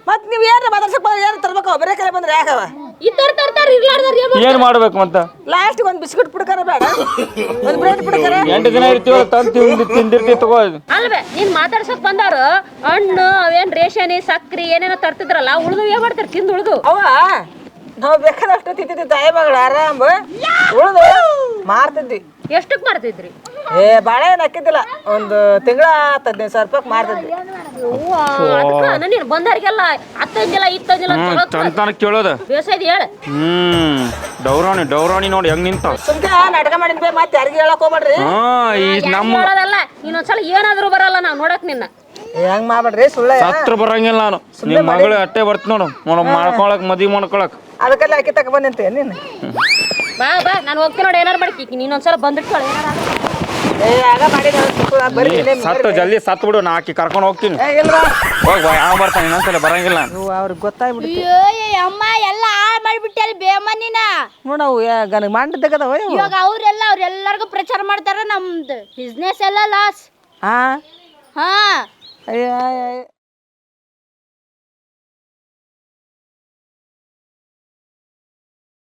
ಮತ್ ನೀವ್ ಏನ್ ಮಾತಾಡ್ಸಕ್ ಬಂದ್ರೆ ಏನ್ ತರ್ಬೇಕು ಬರೇ ಕಲೆ ಬಂದ್ರೆ ಯಾಕವ ಇದ್ದರ್ ತರ್ತಾರ ಇರ್ಲಾರ್ದಾರ ಏನ್ ಮಾಡ್ಬೇಕು ಮತ್ತ ಲಾಸ್ಟ್ ಒಂದ್ ಬಿಸ್ಕಿಟ್ ಪುಡ್ಕರ ಬೇಡ ಒಂದ್ ಬ್ರೆಡ್ ಪುಡ್ಕರ 8 ದಿನ ಇರ್ತೀವಲ್ಲ ತಂದು ತಿಂದಿರ್ತೀವಿ ತಗೋ ಅಲ್ವೇ ನೀನ್ ಮಾತಾಡ್ಸಕ್ ಬಂದಾರ ಹಣ್ಣು ಅವೇನ್ ರೇಷನಿ ಸಕ್ರಿ ಏನೇನೋ ತರ್ತಿದ್ರಲ್ಲ ಉಳ್ದು ಏನ್ ಮಾಡ್ತಾರ ತಿಂದು ಉಳ್ದು ಅವ ನಾವ್ ಬೇಕಾದಷ್ಟು ತಿಂತಿದ್ವಿ ತಾಯಿ ಮಗಳು ಆರಾಮ ಉಳ್ದು ಮಾರ್ತಿದ್ವಿ ಎಷ್ಟಕ್ ಮಾಡ್ತಿದ್ರಿ ಬಾಳೆ ಏನ್ ಹಾಕಿದ್ದಿಲ್ಲ ಒಂದು ತಿಂಗಳ 15,000 ರೂಪಾಯಿ ಮಾರ್ತಿದ್ವಿ ಅದಕ್ಕ ನೀನ್ ಬಂದಾರಿಗೆಲ್ಲ ಹತ್ತಂದಿಲ್ಲ ಇತ್ತಂದಿಲ್ಲ ಚಂತನ ಕೇಳೋದ ಬೇಸಾಯ್ದು ಹೇಳ ಡೌರಾಣಿ ನೋಡಿ ಹೆಂಗ್ ನಿಂತಾವ ಸುಮ್ಕೆ ನಾಟಕ ಮಾಡಿದ್ವಿ ಮತ್ತೆ ಯಾರಿಗೆ ಹೇಳಕ್ ಹೋಗ್ಬೇಡ್ರಿ ಈ ನಮ್ಮ ಹೇಳೋದಲ್ಲ ಇನ್ನೊಂದ್ಸಲ ಏನಾದ್ರೂ ಬರಲ್ಲ ನಾವ್ ನೋಡಕ್ ನಿನ್ನ ಹೆಂಗ್ ಮಾಡ್ಬೇಡ್ರಿ ಸುಳ್ಳ ಸತ್ರ ಬರಂಗಿಲ್ಲ ನಾನು ನಿಮ್ ಮಗಳು ಅಟ್ಟೆ ಬರ್ತ ನೋಡು ಮಾಡ್ಕೊಳಕ್ ಮದ್ವಿ ಮಾಡ್ಕೊಳಕ್ ಅದಕ್ಕೆಲ್ಲ ಅಕ್ಕಿ ತಕ ಬಂದಂತೆ ನೀನು ಬಾ ಬಾ ನಾನು ಹೋಗ್ತೀನಿ ನೋಡಿ ಏನಾರು ಮಾಡ್ಕಿ ಇನ್ನೊಂದ್ಸಲ ಬಂದಿಟ್ಕೊಳ್ಳಿ ಆಗ ಮಾಡಿದ ಬರೀ ಸತ್ತು ಜಲ್ದಿ ಸತ್ತು ಬಿಡು ನಾ ಆಕಿ ಕರ್ಕೊಂಡು ಹೋಗ್ತೀನಿ ಇಲ್ವಾ ಹೋಗ್ ಯಾವ ಬರ್ತಾನೆ ಇನ್ನೊಂದ್ಸಲ ಬರಂಗಿಲ್ಲ ನಾನು ಅವ್ರಿಗೆ ಗೊತ್ತಾಗ್ಬಿಡ್ತು ಅಮ್ಮ ಎಲ್ಲ ಹಾಳು ಮಾಡ್ಬಿಟ್ಟೆ ಬೇಮನಿನ ನೋಡವು ಗನಗ್ ಮಾಡಿದ್ದಗದವ ಇವಾಗ ಅವ್ರೆಲ್ಲರಿಗೂ ಪ್ರಚಾರ ಮಾಡ್ತಾರ ನಮ್ದು ಬಿಸ್ನೆಸ್ ಎಲ್ಲ ಲಾಸ್ ಹಾ ಹಾ ಅಯ್ಯ